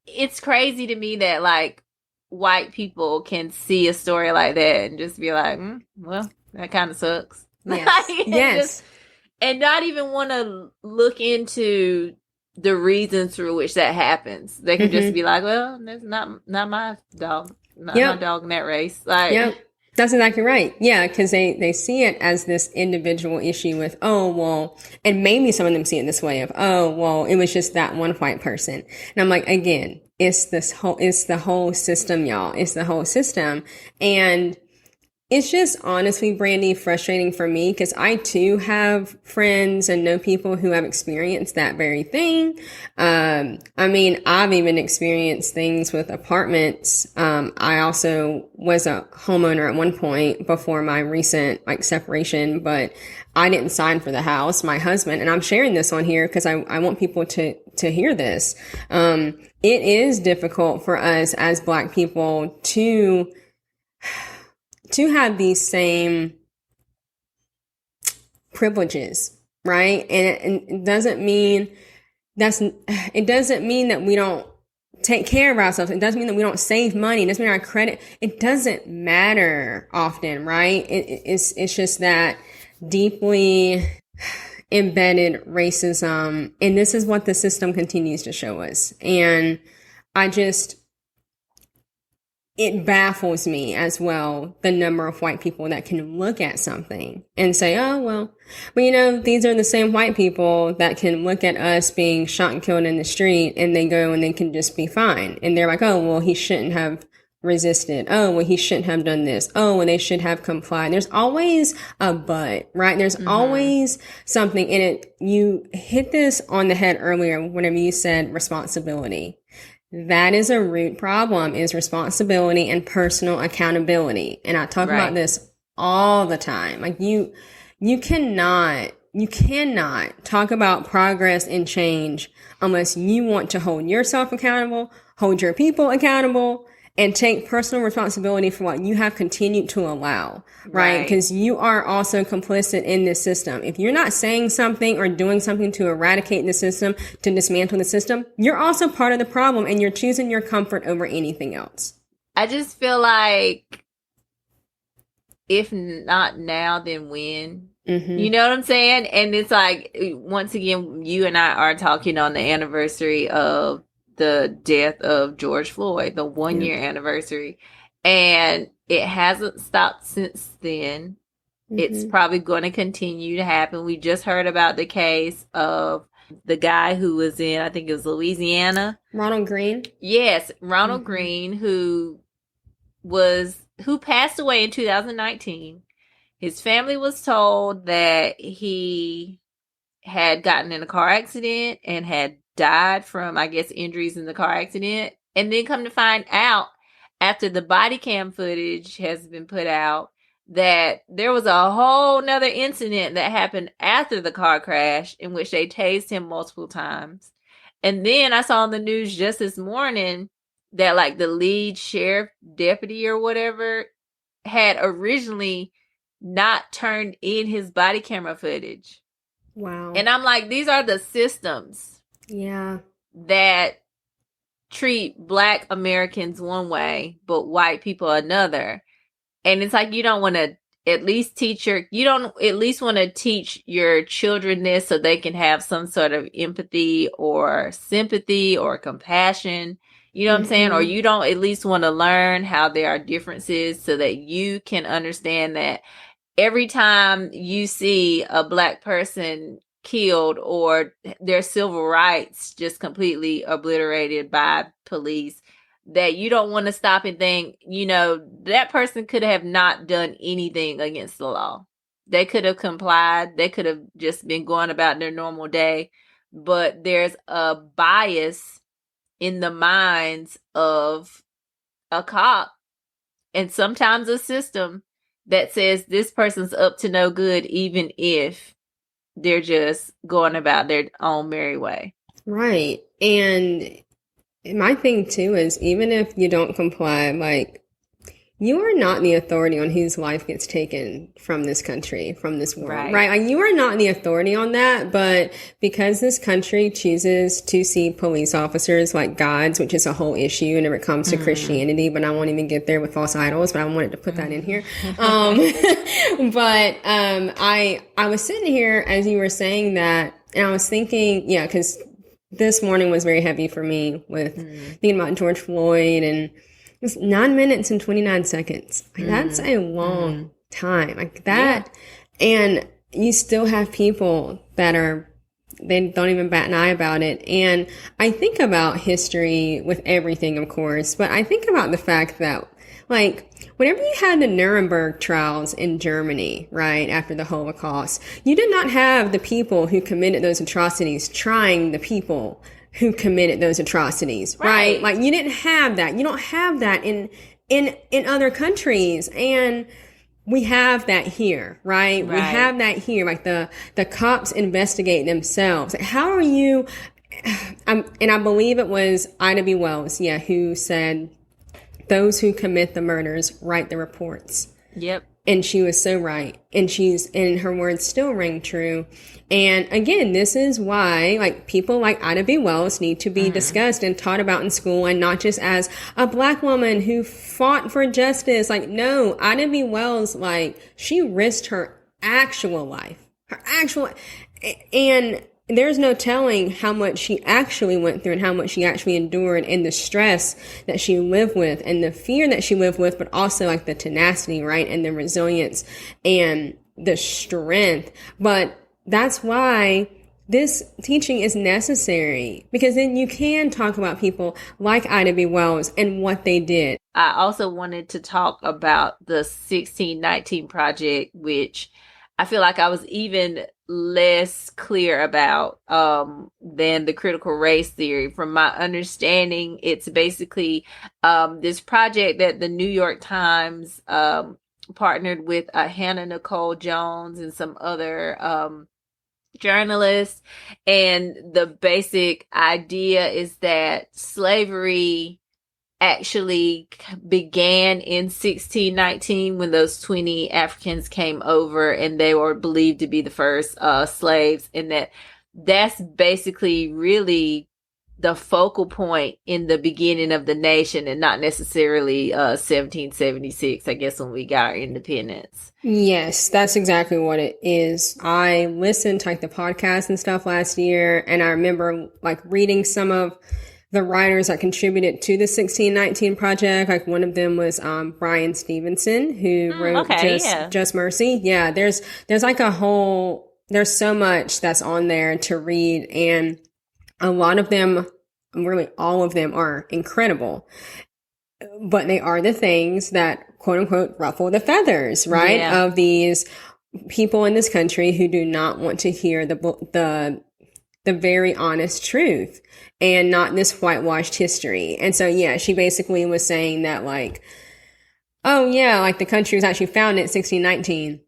it's crazy to me that like white people can see a story like that and just be like, well, that kind of sucks. Yes. And not even want to look into the reasons through which that happens. They can just be like, well, that's not my dog. Not my dog in that race. Like, that's exactly right. Yeah, because they see it as this individual issue with, oh, well, and maybe some of them see it this way of, oh, well, it was just that one white person. And I'm like, again, it's the whole system, y'all. It's the whole system. And it's just honestly, Brandy, frustrating for me, because I too have friends and know people who have experienced that very thing. I mean, I've even experienced things with apartments. I also was a homeowner at one point before my recent like separation, but I didn't sign for the house. My husband, and I'm sharing this on here because I want people to hear this. It is difficult for us as Black people to have these same privileges, right? And it doesn't mean that we don't take care of ourselves. It doesn't mean that we don't save money. It doesn't mean our credit. It doesn't matter often, right? It's just that deeply embedded racism. And this is what the system continues to show us. And it baffles me as well, the number of white people that can look at something and say, oh, well, these are the same white people that can look at us being shot and killed in the street, and they go and they can just be fine. And they're like, oh, well, he shouldn't have resisted. Oh, well, he shouldn't have done this. Oh, well, they should have complied. There's always a but, right? There's always something in it. You hit this on the head earlier whenever you said responsibility. That is a root problem, is responsibility and personal accountability. And I talk about this all the time. Like you cannot talk about progress and change unless you want to hold yourself accountable, hold your people accountable, and take personal responsibility for what you have continued to allow, right? Because you are also complicit in this system. If you're not saying something or doing something to eradicate the system, to dismantle the system, you're also part of the problem, and you're choosing your comfort over anything else. I just feel like if not now, then when? Mm-hmm. You know what I'm saying? And it's like, once again, you and I are talking on the anniversary of the death of George Floyd, the 1 year anniversary. And it hasn't stopped since then. Mm-hmm. It's probably going to continue to happen. We just heard about the case of the guy who was in, I think it was Louisiana. Ronald Greene? Yes, Ronald Greene, who passed away in 2019. His family was told that he had gotten in a car accident and had died from, I guess, injuries in the car accident. And then come to find out, after the body cam footage has been put out, that there was a whole nother incident that happened after the car crash in which they tased him multiple times. And then I saw on the news just this morning that like the lead sheriff deputy or whatever had originally not turned in his body camera footage. Wow. And I'm like, these are the systems that treat Black Americans one way, but white people another. And it's like, you don't want to at least want to teach your children this so they can have some sort of empathy or sympathy or compassion. You know what I'm saying? Or you don't at least want to learn how there are differences so that you can understand that every time you see a Black person killed or their civil rights just completely obliterated by police, that you don't want to stop and think, that person could have not done anything against the law. They could have complied. They could have just been going about their normal day. But there's a bias in the minds of a cop and sometimes a system that says this person's up to no good, even if they're just going about their own merry way. Right. And my thing too is, even if you don't comply, like, you are not the authority on whose life gets taken from this country, from this world, right? Like, you are not the authority on that, but because this country chooses to see police officers like gods, which is a whole issue whenever it comes to Christianity, but I won't even get there with false idols, but I wanted to put that in here. I was sitting here as you were saying that, and I was thinking, because this morning was very heavy for me with thinking about George Floyd, and it's 9 minutes and 29 seconds. Like, that's a long time. Like that. Yeah. And you still have people that they don't even bat an eye about it. And I think about history with everything, of course, but I think about the fact that, like, whenever you had the Nuremberg trials in Germany, right, after the Holocaust, you did not have the people who committed those atrocities trying the people who committed those atrocities, right? Like, you didn't have that. You don't have that in other countries. And we have that here, right? We have that here. Like, the cops investigate themselves. Like, how are you, and I believe it was Ida B. Wells, who said, those who commit the murders write the reports. Yep. And she was so right. And her words still ring true. And again, this is why, like, people like Ida B. Wells need to be discussed and taught about in school, and not just as a Black woman who fought for justice. Like, no, Ida B. Wells, like, she risked her actual life, and there's no telling how much she actually went through and how much she actually endured, and the stress that she lived with and the fear that she lived with, but also like the tenacity, right? And the resilience and the strength. But that's why this teaching is necessary, because then you can talk about people like Ida B. Wells and what they did. I also wanted to talk about the 1619 Project, which I feel like I was even less clear about than the critical race theory. From my understanding, it's basically this project that the New York Times partnered with Hannah Nicole Jones and some other journalists. And the basic idea is that slavery actually began in 1619 when those 20 Africans came over and they were believed to be the first slaves, and that's basically really the focal point in the beginning of the nation, and not necessarily 1776, I guess, when we got our independence. Yes, that's exactly what it is. I listened to like the podcast and stuff last year, and I remember like reading some of the writers that contributed to the 1619 project. Like one of them was Brian Stevenson, who wrote Just Mercy. Yeah, there's like there's so much that's on there to read, and a lot of them, really all of them, are incredible. But they are the things that, quote unquote, ruffle the feathers, right? Yeah. Of these people in this country who do not want to hear the very honest truth and not this whitewashed history. And so, yeah, she basically was saying that, like, oh yeah, like the country was actually founded in 1619,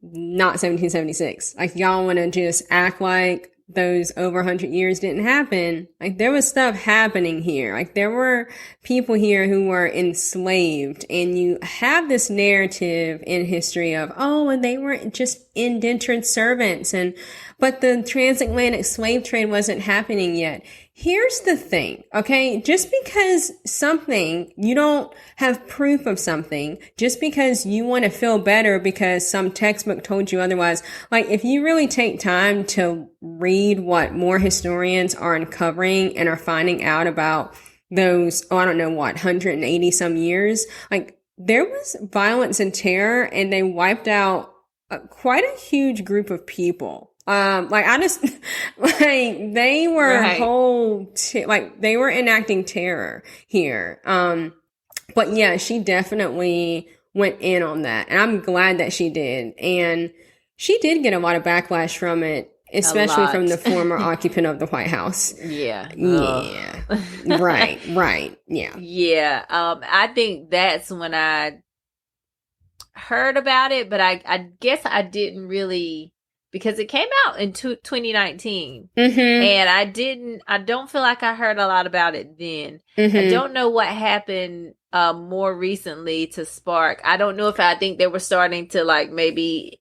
not 1776. Like, y'all want to just act like those over 100 years didn't happen. Like, there was stuff happening here. Like, there were people here who were enslaved, and you have this narrative in history of, oh, and they were just indentured servants, but the transatlantic slave trade wasn't happening yet. Here's the thing, okay? Just because you don't have proof of something, just because you want to feel better because some textbook told you otherwise, like, if you really take time to read what more historians are uncovering and are finding out about those, I don't know what, 180 some years, like, there was violence and terror, and they wiped out quite a huge group of people. Like, I just, like, they were they were enacting terror here. But yeah, she definitely went in on that, and I'm glad that she did. And she did get a lot of backlash from it, especially from the former occupant of the White House. Yeah. Yeah. Right. Yeah. Yeah. I think that's when I heard about it, but I guess I didn't really, because it came out in 2019, and I don't feel like I heard a lot about it then. I don't know what happened more recently to spark. I don't know if I think they were starting to, like, maybe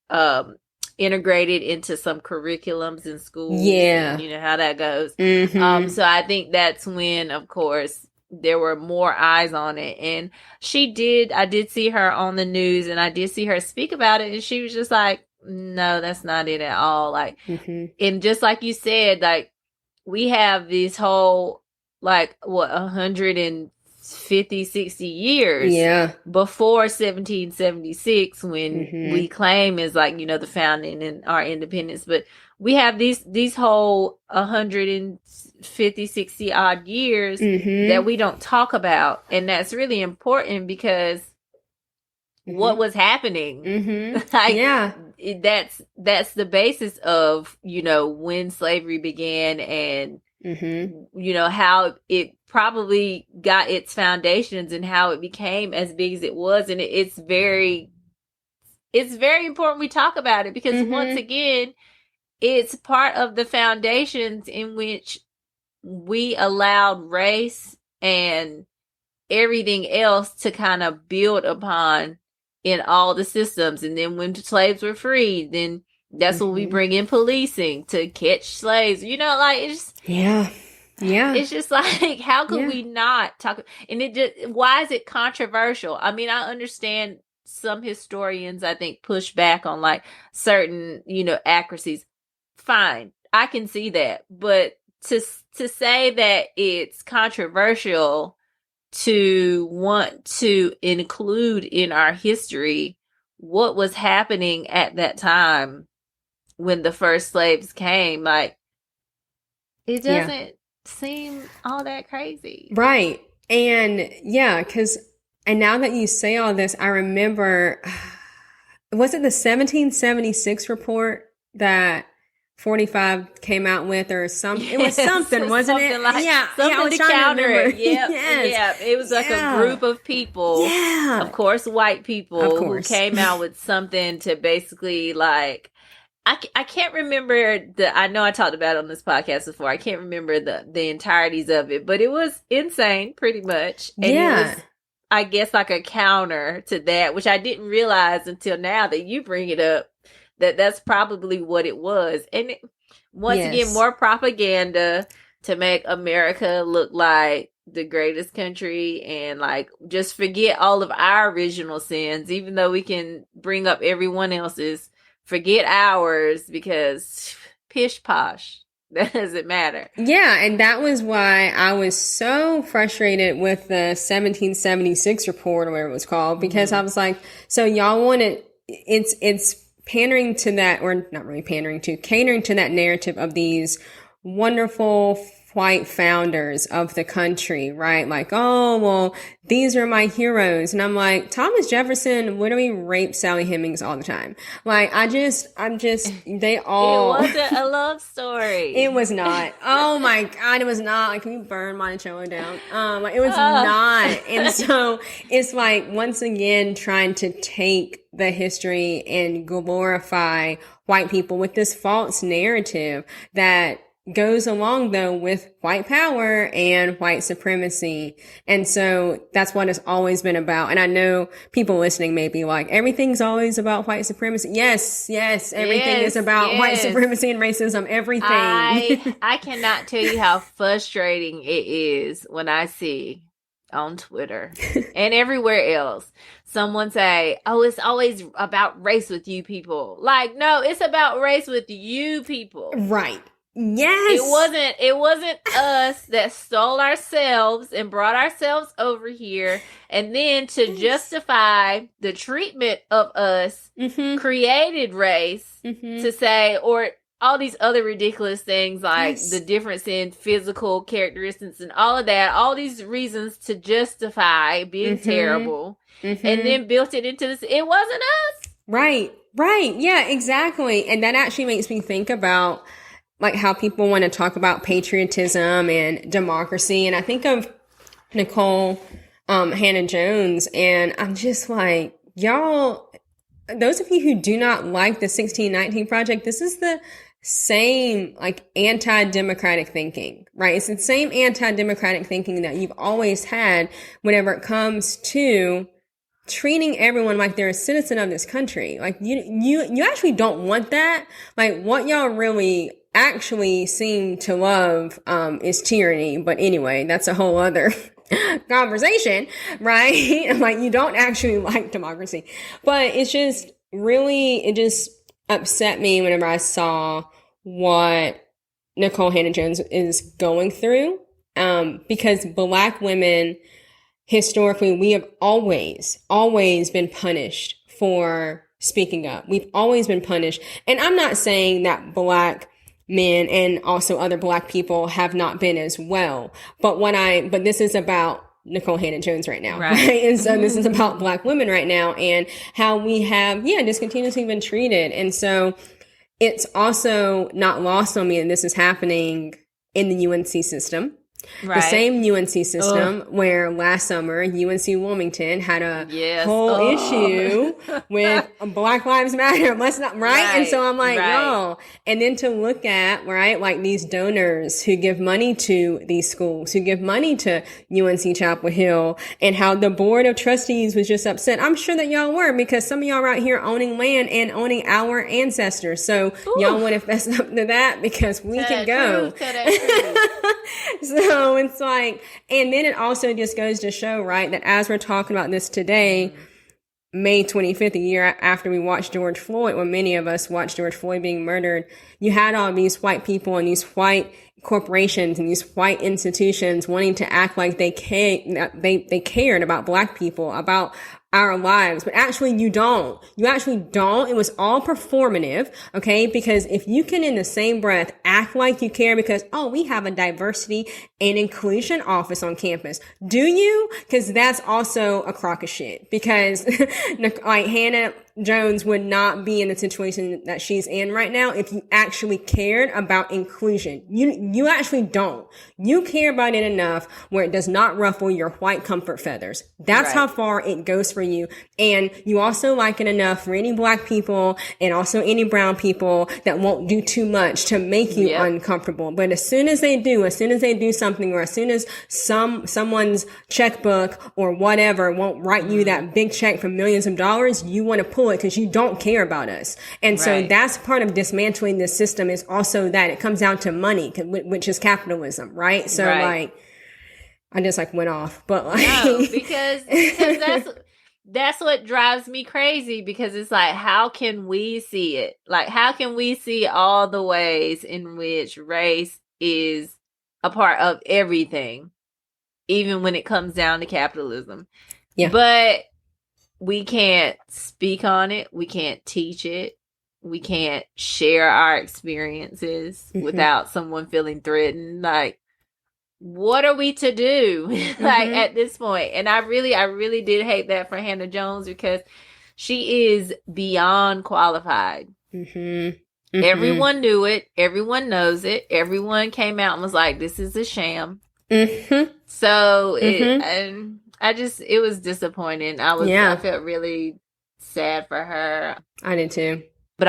integrate it into some curriculums in schools. Yeah. And you know how that goes. So I think that's when, of course, there were more eyes on it. And I did see her on the news, and I did see her speak about it, and she was just like, no, that's not it at all. Like, and just like you said, like, we have this whole, like, 150, 60 years before 1776, when we claim is, like, you know, the founding and our independence. But we have these whole 150, 60 odd years that we don't talk about. And that's really important, because what was happening, like, that's the basis of, you know, when slavery began, and you know, how it probably got its foundations and how it became as big as it was. And it's very important we talk about it, because once again, it's part of the foundations in which we allowed race and everything else to kind of build upon in all the systems. And then when slaves were freed, then that's when we bring in policing to catch slaves. You know, like, it's just, it's just like, how could we not talk? And why is it controversial? I mean, I understand some historians, I think, push back on, like, certain, you know, accuracies. Fine, I can see that. But to say that it's controversial to want to include in our history what was happening at that time when the first slaves came, like, it doesn't seem all that crazy. Right. And and now that you say all this, I remember, was it the 1776 report that 45 came out with, or something? It was something, wasn't something it? Like, something to counter it. Yeah. It was like a group of people, of course, white people, who came out with something to basically, like, I can't remember I know I talked about it on this podcast before. I can't remember the entireties of it, but it was insane pretty much. And it was, I guess, like a counter to that, which I didn't realize until now that you bring it up, that's probably what it was. And once again, more propaganda to make America look like the greatest country and like just forget all of our original sins, even though we can bring up everyone else's. Forget ours because pish posh. That doesn't matter. Yeah, and that was why I was so frustrated with the 1776 report or whatever it was called, because I was like, so y'all want to, it's pandering to that, or not really pandering to, catering to that narrative of these wonderful white founders of the country, right? Like, oh, well, these are my heroes. And I'm like, Thomas Jefferson literally raped Sally Hemings all the time. Like, they all. It wasn't a love story. It was not. Oh my God, it was not. Like, can you burn Monticello down? Like, it was not. And so it's like, once again, trying to take the history and glorify white people with this false narrative that goes along though with white power and white supremacy. And so that's what it's always been about. And I know people listening may be like, everything's always about white supremacy. Yes, everything is about white supremacy and racism, everything. I cannot tell you how frustrating it is when I see on Twitter and everywhere else someone say, oh, it's always about race with you people. Like, no, it's about race with you people. Right. Yes. It wasn't us that stole ourselves and brought ourselves over here, and then to justify the treatment of us, created race to say, or all these other ridiculous things like the difference in physical characteristics and all of that, all these reasons to justify being terrible, and then built it into this. It wasn't us. Right. Yeah, exactly. And that actually makes me think about like how people want to talk about patriotism and democracy. And I think of Nicole Hannah-Jones, and I'm just like, y'all, those of you who do not like the 1619 Project, this is the same like anti-democratic thinking, right? It's the same anti-democratic thinking that you've always had whenever it comes to treating everyone like they're a citizen of this country. Like you actually don't want that. Like what y'all really actually seem to love is tyranny. But anyway, that's a whole other conversation, right? Like you don't actually like democracy. But it's just really, it just upset me whenever I saw what Nicole Hannah-Jones is going through. Because Black women, historically, we have always been punished for speaking up. We've always been punished. And I'm not saying that Black men and also other Black people have not been as well. But this is about Nicole Hannah-Jones right now. Right? And so this is about Black women right now and how we have, just continuously been treated. And so it's also not lost on me that this is happening in the UNC system. Right. The same UNC system where last summer UNC Wilmington had a whole issue with Black Lives Matter. Let's not, right? And so I'm like, yo, and then to look at, right, like these donors who give money to these schools, who give money to UNC Chapel Hill, and how the board of trustees was just upset. I'm sure that y'all were, because some of y'all are out here owning land and owning our ancestors. So y'all want to fess up to that because we can go. So it's like, and then it also just goes to show, right, that as we're talking about this today, May 25th, a year after we watched George Floyd, when many of us watched George Floyd being murdered, you had all these white people and these white corporations and these white institutions wanting to act like they cared about Black people, about our lives, but actually you don't. You actually don't. It was all performative, okay? Because if you can in the same breath act like you care because, we have a diversity and inclusion office on campus. Do you? Because that's also a crock of shit. Because like Hannah Jones would not be in the situation that she's in right now if you actually cared about inclusion. You actually don't. You care about it enough where it does not ruffle your white comfort feathers. That's how far it goes for you. And you also like it enough for any black people and also any brown people that won't do too much to make you uncomfortable. But as soon as they do something, or as soon as someone's checkbook or whatever won't write you that big check for millions of dollars, you want to pull it because you don't care about us. And so that's part of dismantling this system, is also that it comes down to money, which is capitalism, right? So like, I just like went off, but like, no, because that's what drives me crazy, because it's like, how can we see it? Like, how can we see all the ways in which race is a part of everything, even when it comes down to capitalism? Yeah. But we can't speak on it. We can't teach it. We can't share our experiences without someone feeling threatened. Like, what are we to do like at this point? And I really did hate that for Hannah Jones, because she is beyond qualified. Everyone knew it. Everyone knows it. Everyone came out and was like, this is a sham. So it was disappointing. I felt really sad for her. I did too. But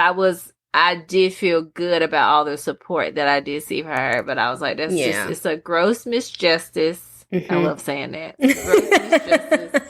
I did feel good about all the support that I did see for her. But I was like, it's a gross misjustice. I love saying that. It's a gross misjustice.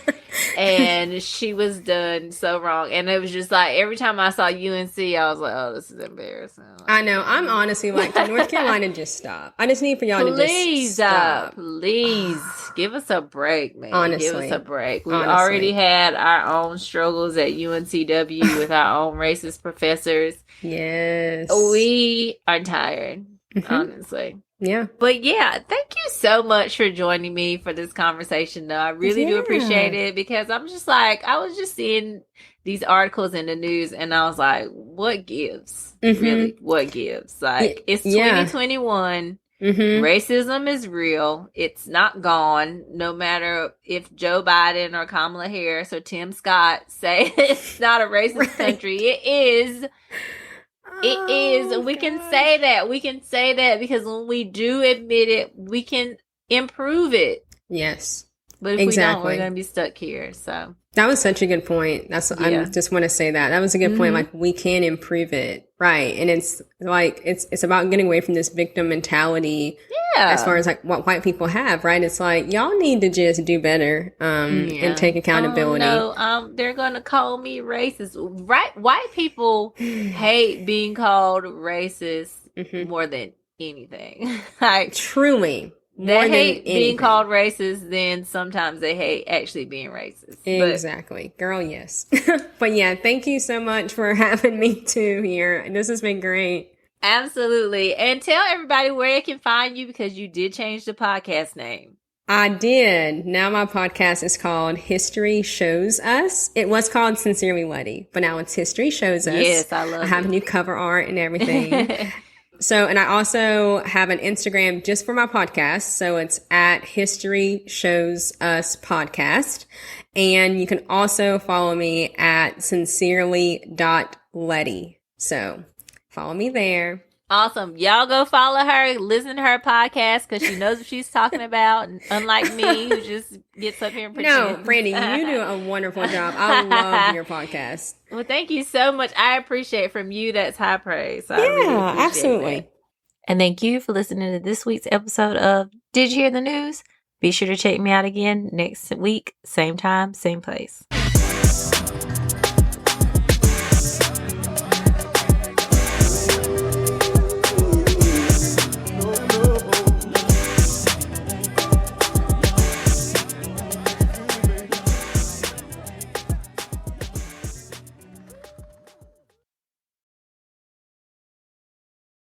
And she was done so wrong. And it was just like, every time I saw UNC, I was like, oh, this is embarrassing. Like, I know. I'm honestly like, can North Carolina just stop? I just need for y'all to just stop. Please. Give us a break, man. Honestly. Give us a break. We already had our own struggles at UNCW with our own racist professors. Yes. We are tired, honestly. Yeah. But yeah, thank you so much for joining me for this conversation, though. I really do appreciate it, because I'm just like, I was just seeing these articles in the news and I was like, what gives? Really, what gives? Like, it's 2021. Racism is real. It's not gone. No matter if Joe Biden or Kamala Harris or Tim Scott say it's not a racist country. It is. It is. We can say that. We can say that because when we do admit it, we can improve it. Yes. But if we don't, we're going to be stuck here. So that was such a good point. I just want to say that. That was a good point. Like, we can improve it. Right. And it's like, it's about getting away from this victim mentality. Yeah. As far as like what white people have, right? It's like, y'all need to just do better, and take accountability. Oh, no. They're going to call me racist. Right. White people hate being called racist more than anything. Like, truly. They hate being called racist, then sometimes they hate actually being racist. Exactly. Girl, yes. But yeah, thank you so much for having me too here. This has been great. Absolutely. And tell everybody where they can find you, because you did change the podcast name. I did. Now my podcast is called History Shows Us. It was called Sincerely Lettie, but now it's History Shows Us. Yes, I love it. I have new cover art and everything. So, and I also have an Instagram just for my podcast. So it's at History Shows Us Podcast. And you can also follow me at sincerely.lettie. So follow me there. Awesome. Y'all go follow her, listen to her podcast, because she knows what she's talking about. Unlike me, who just gets up here and pretends. No, Brandy, you do a wonderful job. I love your podcast. Well, thank you so much. I appreciate from you. That's high praise. So yeah, absolutely. That. And thank you for listening to this week's episode of Did You Hear the News? Be sure to check me out again next week, same time, same place.